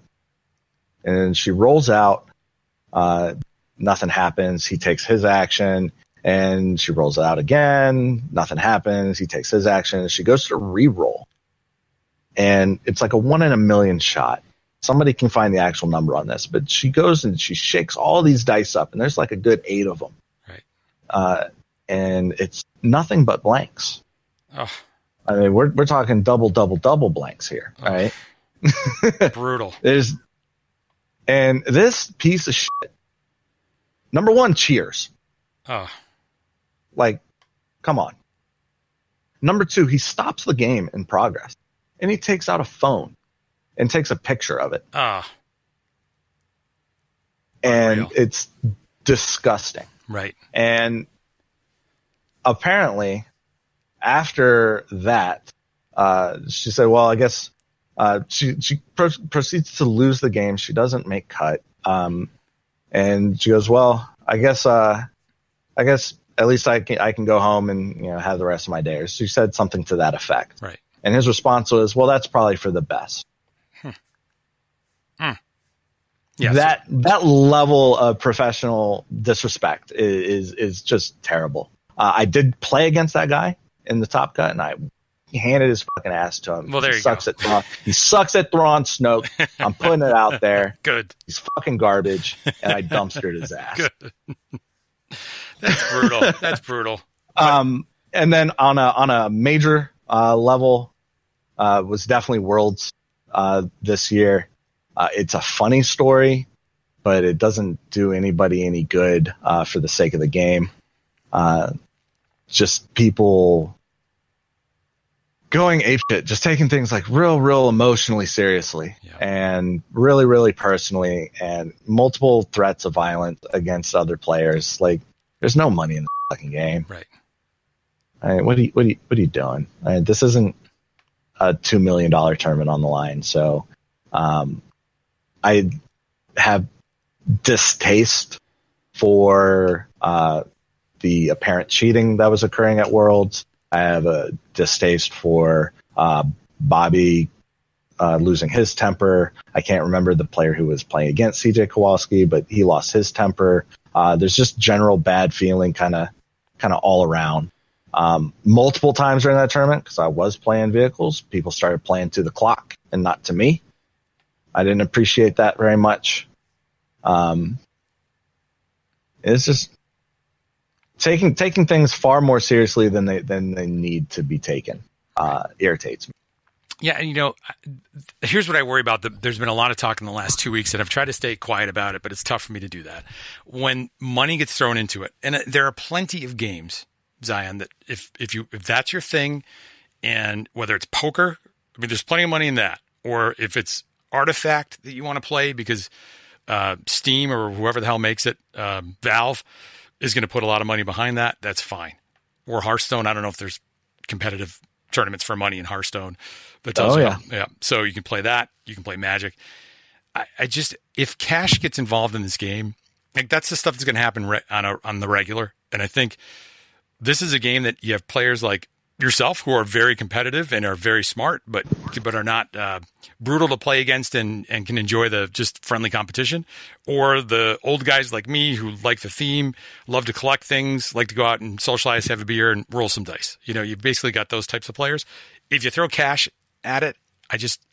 And she rolls out. Nothing happens. He takes his action, and she rolls out again. Nothing happens. He takes his action, and she goes to re-roll. And it's like a 1 in a million shot. Somebody can find the actual number on this, but she goes and she shakes all these dice up, and there's like a good 8 of them. Right. And it's nothing but blanks. Oh. I mean, we're talking double blanks here, right? Brutal. And this piece of shit, number 1, cheers. Oh. Like, come on. Number 2, he stops the game in progress, and he takes out a phone and takes a picture of it. Ah. And Unreal. it's disgusting. Right. And apparently, after that, she said, well, I guess she proceeds to lose the game. She doesn't make cut. And she goes, well, I guess at least I can go home and have the rest of my day. Or she said something to that effect. Right. And his response was, well, that's probably for the best. Yeah, that level of professional disrespect is just terrible. I did play against that guy in the Top Cut, and I handed his fucking ass to him. Well, there he you sucks go. He sucks at throwing snoke. I'm putting it out there. Good. He's fucking garbage, and I dumpstered his ass. Good. That's brutal. That's brutal. And then on a major level, was definitely Worlds this year. It's a funny story, but it doesn't do anybody any good for the sake of the game. Just people going apeshit, just taking things like real emotionally seriously, and really, really personally, and multiple threats of violence against other players. Like, there's no money in the fucking game. Right. I mean, what are you doing? I mean, this isn't a $2 million tournament on the line. So, I have distaste for the apparent cheating that was occurring at Worlds. I have a distaste for Bobby losing his temper. I can't remember the player who was playing against CJ Kowalski, but he lost his temper. There's just general bad feeling kind of all around. Multiple times during that tournament, because I was playing vehicles, people started playing to the clock and not to me. I didn't appreciate that very much. It's just taking things far more seriously than they need to be taken. Irritates me. Yeah, and here's what I worry about. There's been a lot of talk in the last 2 weeks, and I've tried to stay quiet about it, but it's tough for me to do that. When money gets thrown into it, and there are plenty of games, Zion, that if that's your thing, and whether it's poker I mean, there's plenty of money in that. Or if it's Artifact that you want to play because Steam or whoever the hell makes it, Valve, is going to put a lot of money behind that, that's fine. Or Hearthstone. I don't know if there's competitive tournaments for money in Hearthstone. But yeah. So you can play that. You can play Magic. I just, if cash gets involved in this game, like that's the stuff that's going to happen on the regular. And I think this is a game that you have players like yourself who are very competitive and are very smart, but are not brutal to play against and can enjoy the just friendly competition, or the old guys like me who like the theme, love to collect things, like to go out and socialize, have a beer, and roll some dice. You know, you've basically got those types of players. If you throw cash at it,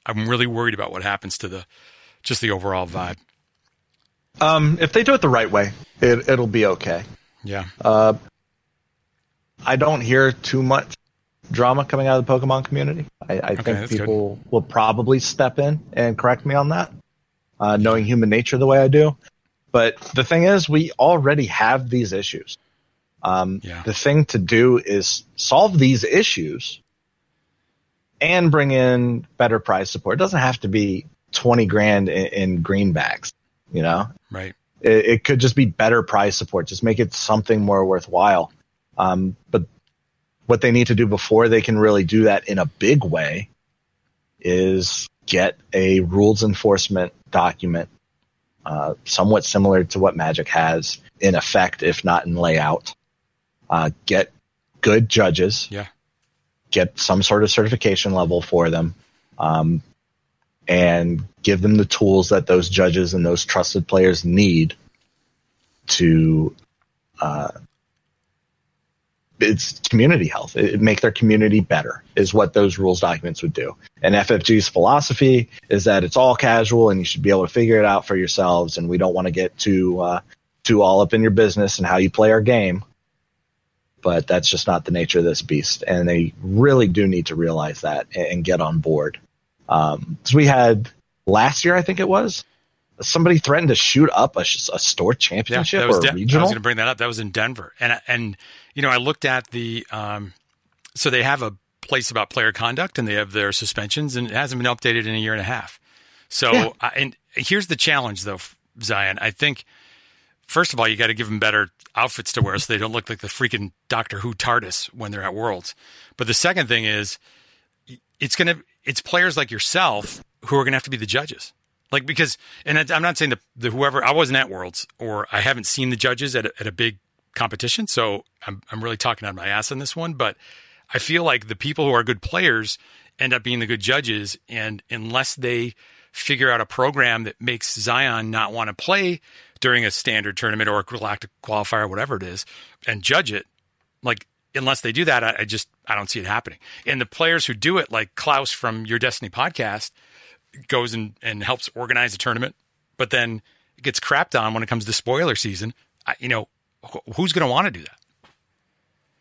I'm really worried about what happens to the overall vibe. If they do it the right way, it'll be okay. Yeah. I don't hear too much drama coming out of the Pokemon community. I think people will probably step in and correct me on that, knowing human nature the way I do. But the thing is, we already have these issues. The thing to do is solve these issues and bring in better prize support. It doesn't have to be 20 grand in greenbacks, you know? Right. It could just be better prize support. Just make it something more worthwhile. But what they need to do before they can really do that in a big way is get a rules enforcement document, somewhat similar to what Magic has in effect, if not in layout. Get good judges. Yeah. Get some sort of certification level for them. And give them the tools that those judges and those trusted players need to, it's community health. It make their community better is what those rules documents would do. And FFG's philosophy is that it's all casual and you should be able to figure it out for yourselves. And we don't want to get too all up in your business and how you play our game. But that's just not the nature of this beast. And they really do need to realize that and get on board. So we had last year, I think it was, somebody threatened to shoot up a store championship or a regional. I was going to bring that up. That was in Denver. And you know, I looked at the so they have a place about player conduct and they have their suspensions, and it hasn't been updated in a year and a half. So, and here's the challenge, though, Zion. I think, first of all, you got to give them better outfits to wear so they don't look like the freaking Doctor Who TARDIS when they're at Worlds. But the second thing is, it's players like yourself who are going to have to be the judges. Like, because, and I'm not saying the whoever, I wasn't at Worlds, or I haven't seen the judges at a big competition, so I'm really talking out of my ass on this one, but I feel like the people who are good players end up being the good judges, and unless they figure out a program that makes Zion not want to play during a standard tournament or a galactic qualifier, whatever it is, and judge it, like, unless they do that, I don't see it happening. And the players who do it, like Klaus from Your Destiny podcast, goes and helps organize a tournament, but then it gets crapped on when it comes to spoiler season. Who's going to want to do that?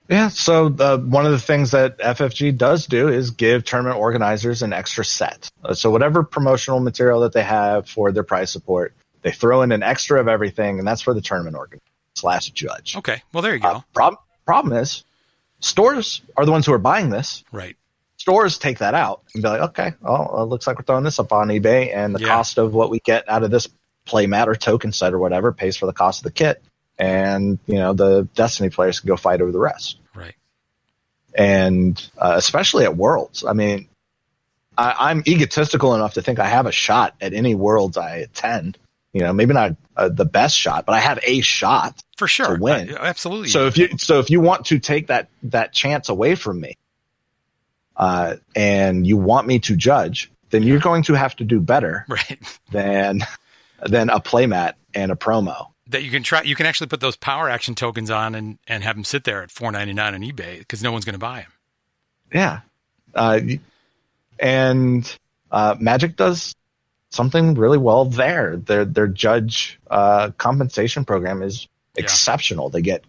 Yeah, so one of the things that FFG does do is give tournament organizers an extra set. So whatever promotional material that they have for their prize support, they throw in an extra of everything, and that's for the tournament organizer / judge. Okay, well, there you go. Problem is, stores are the ones who are buying this. Right. Stores take that out and be like, okay, well, it looks like we're throwing this up on eBay, and the cost of what we get out of this playmat or token set or whatever pays for the cost of the kit. And, you know, the Destiny players can go fight over the rest. Right. And especially at Worlds. I mean, I'm egotistical enough to think I have a shot at any Worlds I attend. You know, maybe not the best shot, but I have a shot for sure to win. Absolutely. So if you want to take that chance away from me, and you want me to judge, then you're going to have to do better than a playmat and a promo. That you can try. You can actually put those power action tokens on and have them sit there at $4.99 on eBay because no one's going to buy them. Yeah. And Magic does something really well there. Their judge compensation program is exceptional. They get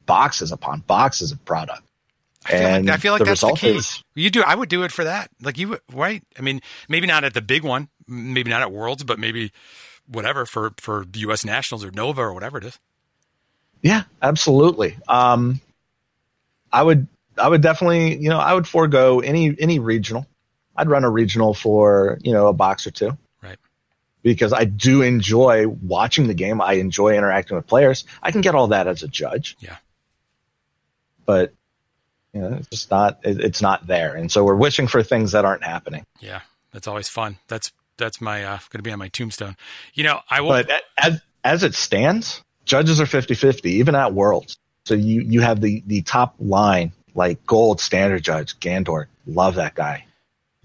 boxes upon boxes of product. I feel like that's the key. You do. I would do it for that. Like you, right? I mean, maybe not at the big one, maybe not at Worlds, but maybe whatever for the U.S. Nationals or Nova or whatever it is. Yeah, absolutely. I would definitely, I would forego any regional I'd run a regional for, a box or two. Right. Because I do enjoy watching the game. I enjoy interacting with players. I can get all that as a judge. Yeah. But, it's not there. And so we're wishing for things that aren't happening. Yeah. That's always fun. That's my, going to be on my tombstone. But as it stands, judges are 50-50, even at Worlds. So you have the top line, like gold standard judge, Gandor. Love that guy.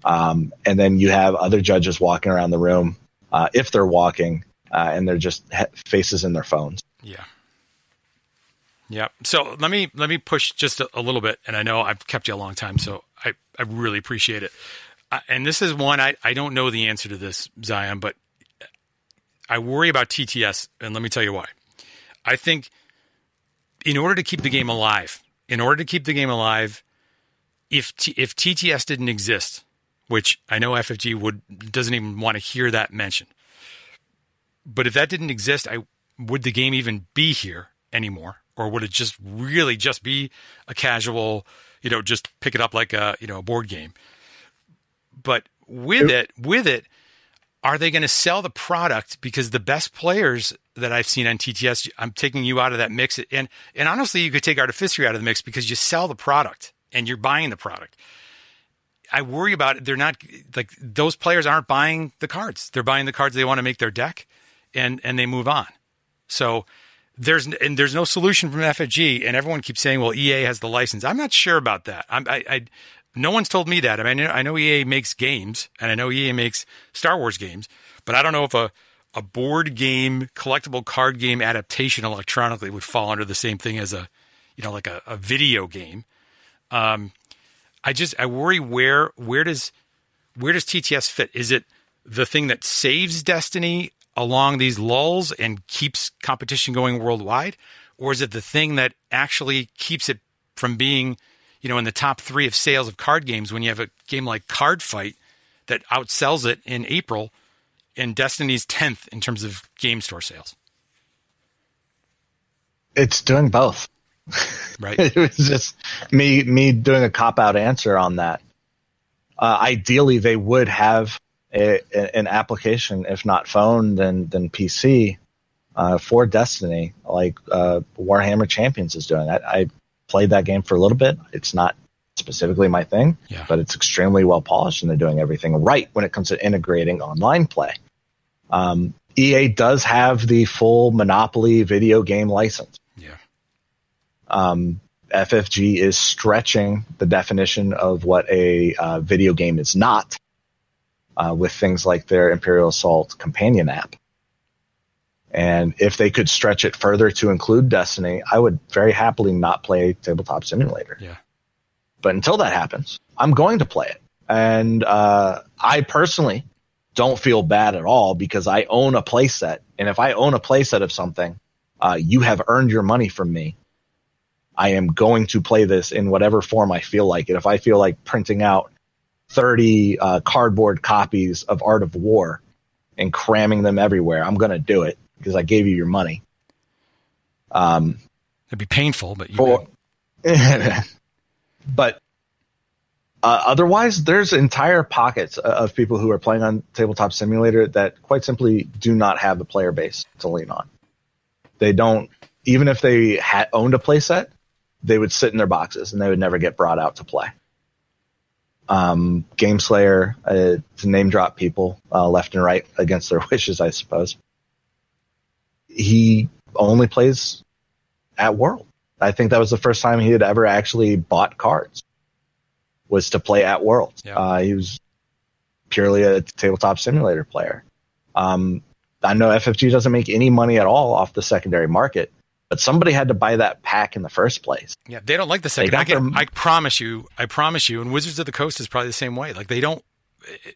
And then you have other judges walking around the room, if they're walking, and they're just faces in their phones. Yeah. Yeah. So let me push just a little bit. And I know I've kept you a long time, so I really appreciate it. And this is one, I don't know the answer to this, Zion, but I worry about TTS, and let me tell you why. I think in order to keep the game alive, if TTS didn't exist, which I know FFG doesn't even want to hear that mentioned, but if that didn't exist, would the game even be here anymore? Or would it just really just be a casual, just pick it up like a board game? But with it, are they going to sell the product? Because the best players that I've seen on TTS, I'm taking you out of that mix. And honestly, you could take Artificery out of the mix because you sell the product and you're buying the product. I worry about it. They're not like those players aren't buying the cards. They're buying the cards they want to make their deck and they move on. So there's no solution from FFG, and everyone keeps saying, well, EA has the license. I'm not sure about that. No one's told me that. I mean, I know EA makes games, and I know EA makes Star Wars games, but I don't know if a board game, collectible card game adaptation electronically would fall under the same thing as a video game. I worry where does TTS fit? Is it the thing that saves Destiny along these lulls and keeps competition going worldwide? Or is it the thing that actually keeps it from being, in the top 3 of sales of card games when you have a game like Card Fight that outsells it in April and Destiny's 10th in terms of game store sales? It's doing both. Right. It was just me doing a cop-out answer on that. Ideally, they would have an application, if not phone, then PC, for Destiny, like Warhammer Champions is doing. I played that game for a little bit. It's not specifically my thing, but it's extremely well polished, and they're doing everything right when it comes to integrating online play. EA does have the full Monopoly video game license. Yeah. FFG is stretching the definition of what a video game is not, with things like their Imperial Assault companion app. And if they could stretch it further to include Destiny, I would very happily not play Tabletop Simulator. Yeah. But until that happens, I'm going to play it. And I personally don't feel bad at all because I own a playset. And if I own a playset of something, you have earned your money from me. I am going to play this in whatever form I feel like it. If I feel like printing out 30 cardboard copies of Art of War and cramming them everywhere, I'm going to do it because I gave you your money. It'd be painful, but you but otherwise, there's entire pockets of people who are playing on Tabletop Simulator that quite simply do not have the player base to lean on. They don't, even if they had owned a playset, they would sit in their boxes and they would never get brought out to play. Gameslayer, to name drop people left and right against their wishes, I suppose. He only plays at World. I think that was the first time he had ever actually bought cards, was to play at World. Yeah. He was purely a Tabletop Simulator player. I know FFG doesn't make any money at all off the secondary market, but somebody had to buy that pack in the first place. Yeah, they don't like the second. I promise you, and Wizards of the Coast is probably the same way. Like they don't,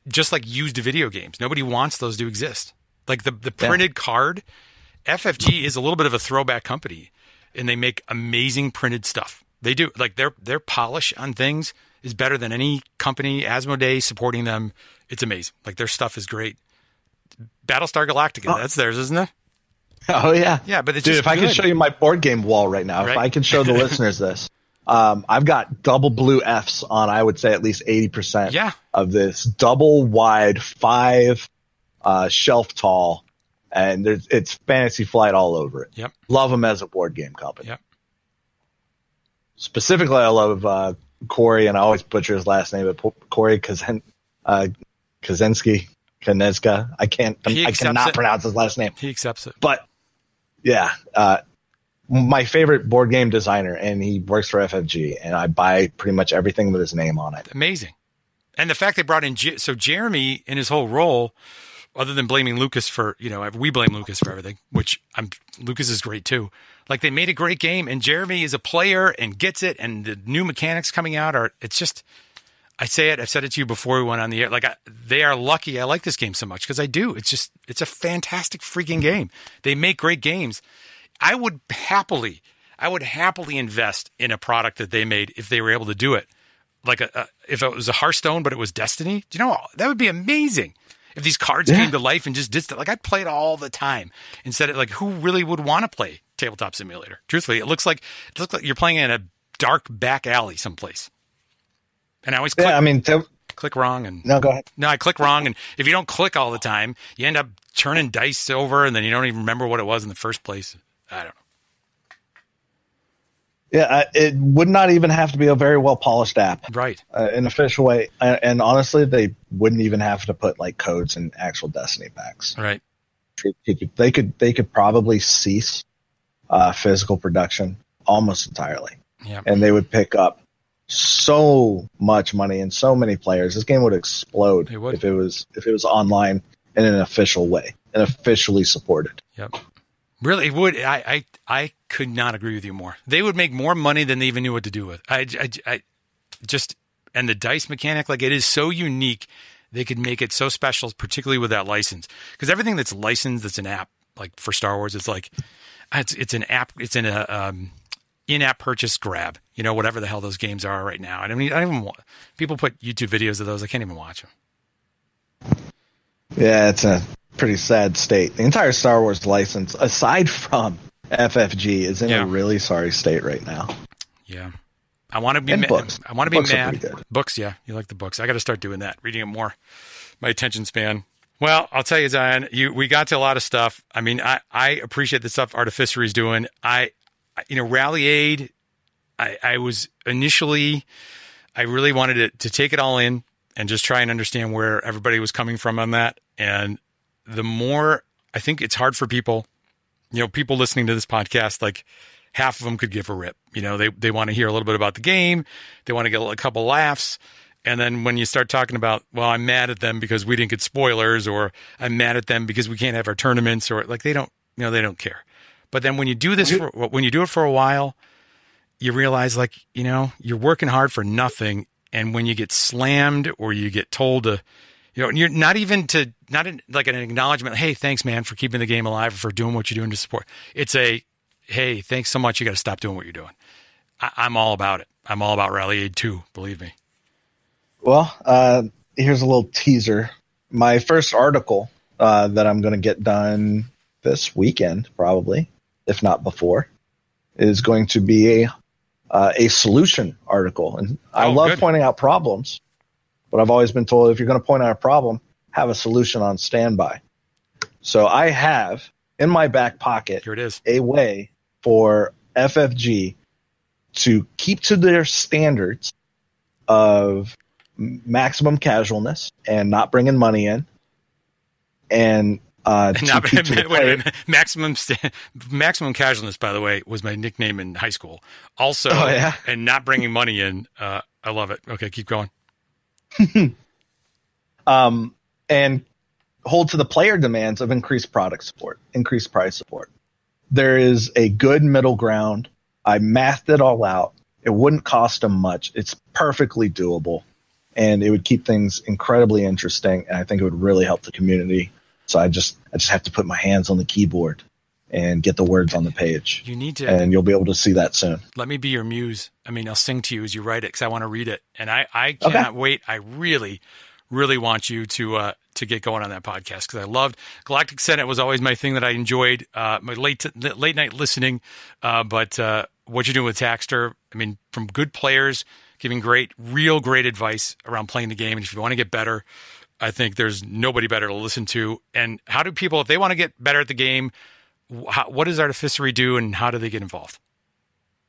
just like used video games. Nobody wants those to exist. Like the printed card, FFG is a little bit of a throwback company, and they make amazing printed stuff. They do. Like their polish on things is better than any company. Asmodee supporting them, it's amazing. Like their stuff is great. Battlestar Galactica, that's theirs, isn't it? Oh yeah, yeah. But it's dude, just if I can show you my board game wall right now, if I can show the listeners this, I've got double blue Fs on, I would say, at least 80% of this double wide 5 shelf tall, and it's Fantasy Flight all over it. Yep. Love them as a board game company. Yep. Specifically, I love Corey, and I always butcher his last name, but Corey Kaczynski. I cannot pronounce his last name. He accepts it. But yeah, my favorite board game designer, and he works for FFG, and I buy pretty much everything with his name on it. Amazing. And the fact they brought in, so Jeremy in his whole role, other than blaming Lucas for, we blame Lucas for everything, which Lucas is great too. Like, they made a great game, and Jeremy is a player and gets it, and the new mechanics coming out it's just, I've said it to you before we went on the air. Like, they are lucky I like this game so much, because I do. It's a fantastic freaking game. They make great games. I would happily invest in a product that they made if they were able to do it. Like if it was a Hearthstone, but it was Destiny. That would be amazing. If these cards came to life and just did stuff, like, I'd play it all the time. Instead of, like, who really would want to play Tabletop Simulator? Truthfully, it looks like you're playing in a dark back alley someplace. And I always click wrong. And no, go ahead. No, I click wrong. And if you don't click all the time, you end up turning dice over, and then you don't even remember what it was in the first place. I don't know. Yeah, it would not even have to be a very well-polished app. Right. An official way. And honestly, they wouldn't even have to put, like, codes in actual Destiny packs. Right. They could probably cease physical production almost entirely. Yeah. And they would pick up so much money and so many players. This game would explode if it was online in an official way and officially supported. Yep. Really, it would. I could not agree with you more. They would make more money than they even knew what to do with. And the dice mechanic, like, it is so unique. They could make it so special, particularly with that license. Because everything that's licensed, that's an app, like for Star Wars, it's like, it's an app, it's in a in-app purchase grab. Whatever the hell those games are right now. I don't even want, people put YouTube videos of those. I can't even watch them. Yeah, it's a pretty sad state. The entire Star Wars license, aside from FFG, is in a really sorry state right now. Yeah. I want to be books. I want to be books mad. Books, yeah. You like the books. I got to start doing that, reading it more. My attention span. Well, I'll tell you, Zion, we got to a lot of stuff. I mean, I appreciate the stuff Artificery is doing. Rally Aid, I was initially, I really wanted to take it all in and just try and understand where everybody was coming from on that. And the more, I think it's hard for people, people listening to this podcast, like, half of them could give a rip. They want to hear a little bit about the game. They want to get a couple laughs. And then when you start talking about, well, I'm mad at them because we didn't get spoilers, or I'm mad at them because we can't have our tournaments, or, like, they don't care. But then when you do this, when you do it for a while, you realize, like, you're working hard for nothing. And when you get slammed, or you get told to, you're not like an acknowledgement. Hey, thanks, man, for keeping the game alive, or for doing what you're doing to support. It's hey, thanks so much. You got to stop doing what you're doing. I'm all about it. I'm all about Rally Aid too. Believe me. Well, here's a little teaser. My first article that I'm going to get done this weekend, probably, if not before, is going to be a solution article. And I love pointing out problems, but I've always been told, if you're going to point out a problem, have a solution on standby. So I have in my back pocket, here it is, a way for FFG to keep to their standards of maximum casualness and not bringing money in, and maximum casualness, by the way, was my nickname in high school. Also, and not bringing money in. I love it. Okay, keep going. And hold to the player demands of increased product support, increased price support. There is a good middle ground. I mathed it all out. It wouldn't cost them much. It's perfectly doable, and it would keep things incredibly interesting. And I think it would really help the community. So I just have to put my hands on the keyboard and get the words on the page. You need to, and you'll be able to see that soon. Let me be your muse. I mean, I'll sing to you as you write it, because I want to read it, and I cannot wait. I really, really want you to get going on that podcast, because I loved Galactic Senate. Was always my thing that I enjoyed. My late night listening, but what you're doing with Taxter, I mean, from good players giving real great advice around playing the game. And if you want to get better, I think there's nobody better to listen to. And how do people, if they want to get better at the game, what does Artificery do and how do they get involved?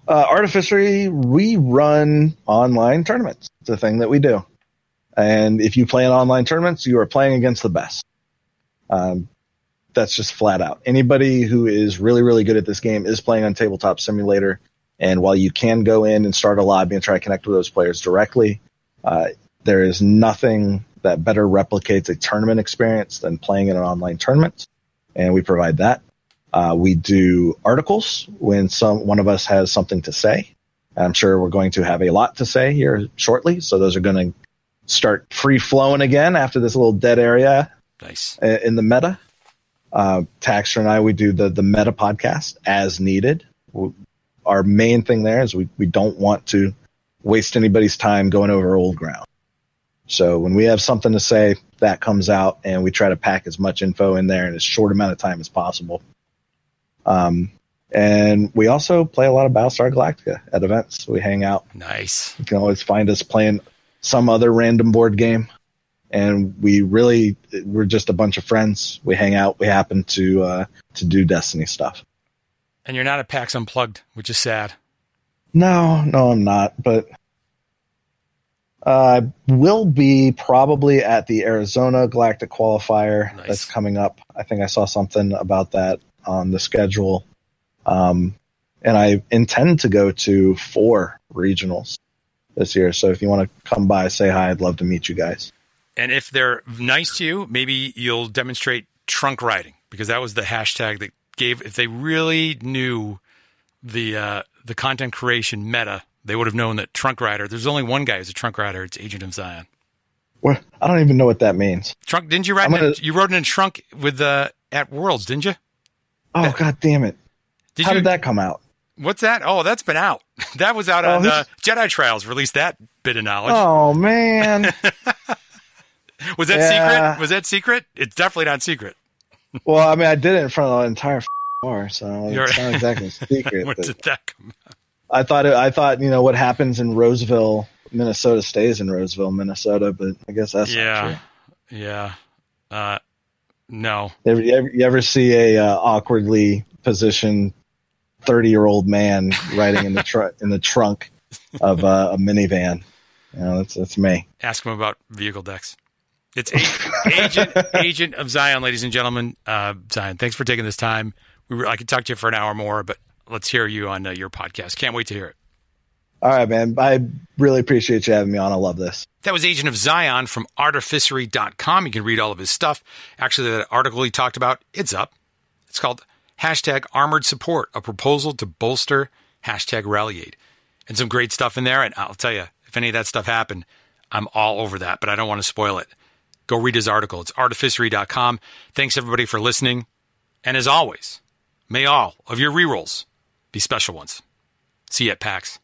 Artificery, we run online tournaments. It's a thing that we do. And if you play in online tournaments, you are playing against the best. That's just flat out. Anybody who is really, really good at this game is playing on Tabletop Simulator. And while you can go in and start a lobby and try to connect with those players directly, there is nothing that better replicates a tournament experience than playing in an online tournament. And we provide that. We do articles when one of us has something to say. I'm sure we're going to have a lot to say here shortly. So those are going to start free flowing again after this little dead area. Nice. In the meta. Taxter and I, we do the meta podcast as needed. Our main thing there is we don't want to waste anybody's time going over old ground. So when we have something to say, that comes out, and we try to pack as much info in there in as short amount of time as possible. And we also play a lot of Battlestar Galactica at events. We hang out. Nice. You can always find us playing some other random board game. And we're just a bunch of friends. We hang out. We happen to do Destiny stuff. And you're not at PAX Unplugged, which is sad. No, I'm not. But will be probably at the Arizona Galactic Qualifier. Nice. That's coming up. I think I saw something about that on the schedule. And I intend to go to 4 regionals this year. So if you want to come by, say hi. I'd love to meet you guys. And if they're nice to you, maybe you'll demonstrate trunk riding, because that was the hashtag that gave, if they really knew the content creation meta, they would have known that trunk rider, there's only one guy who's a trunk rider. It's Agent of Zion. Well, I don't even know what that means. Trunk, didn't you ride you rode in a trunk with at Worlds, didn't you? Oh, God damn it. How did that come out? What's that? Oh, that's been out. That was out on Jedi Trials, released that bit of knowledge. Oh, man. Was that secret? Was that secret? It's definitely not secret. Well, I mean, I did it in front of the entire bar, so it's not exactly secret. When did that come out? I thought, what happens in Roseville, Minnesota stays in Roseville, Minnesota, but I guess that's not true. Yeah. No. You ever see a awkwardly positioned 30-year-old man riding in the trunk of a minivan? That's me. Ask him about vehicle decks. It's Agent of Zion, ladies and gentlemen. Zion, thanks for taking this time. I could talk to you for an hour more, but let's hear you on your podcast. Can't wait to hear it. All right, man. I really appreciate you having me on. I love this. That was Agent of Zion from Artificery.com. You can read all of his stuff. Actually, that article he talked about, it's up. It's called #Armored Support, a proposal to bolster #Ralliaid. And some great stuff in there. And I'll tell you, if any of that stuff happened, I'm all over that, but I don't want to spoil it. Go read his article. It's Artificery.com. Thanks, everybody, for listening. And as always, may all of your rerolls be special ones. See you at PAX.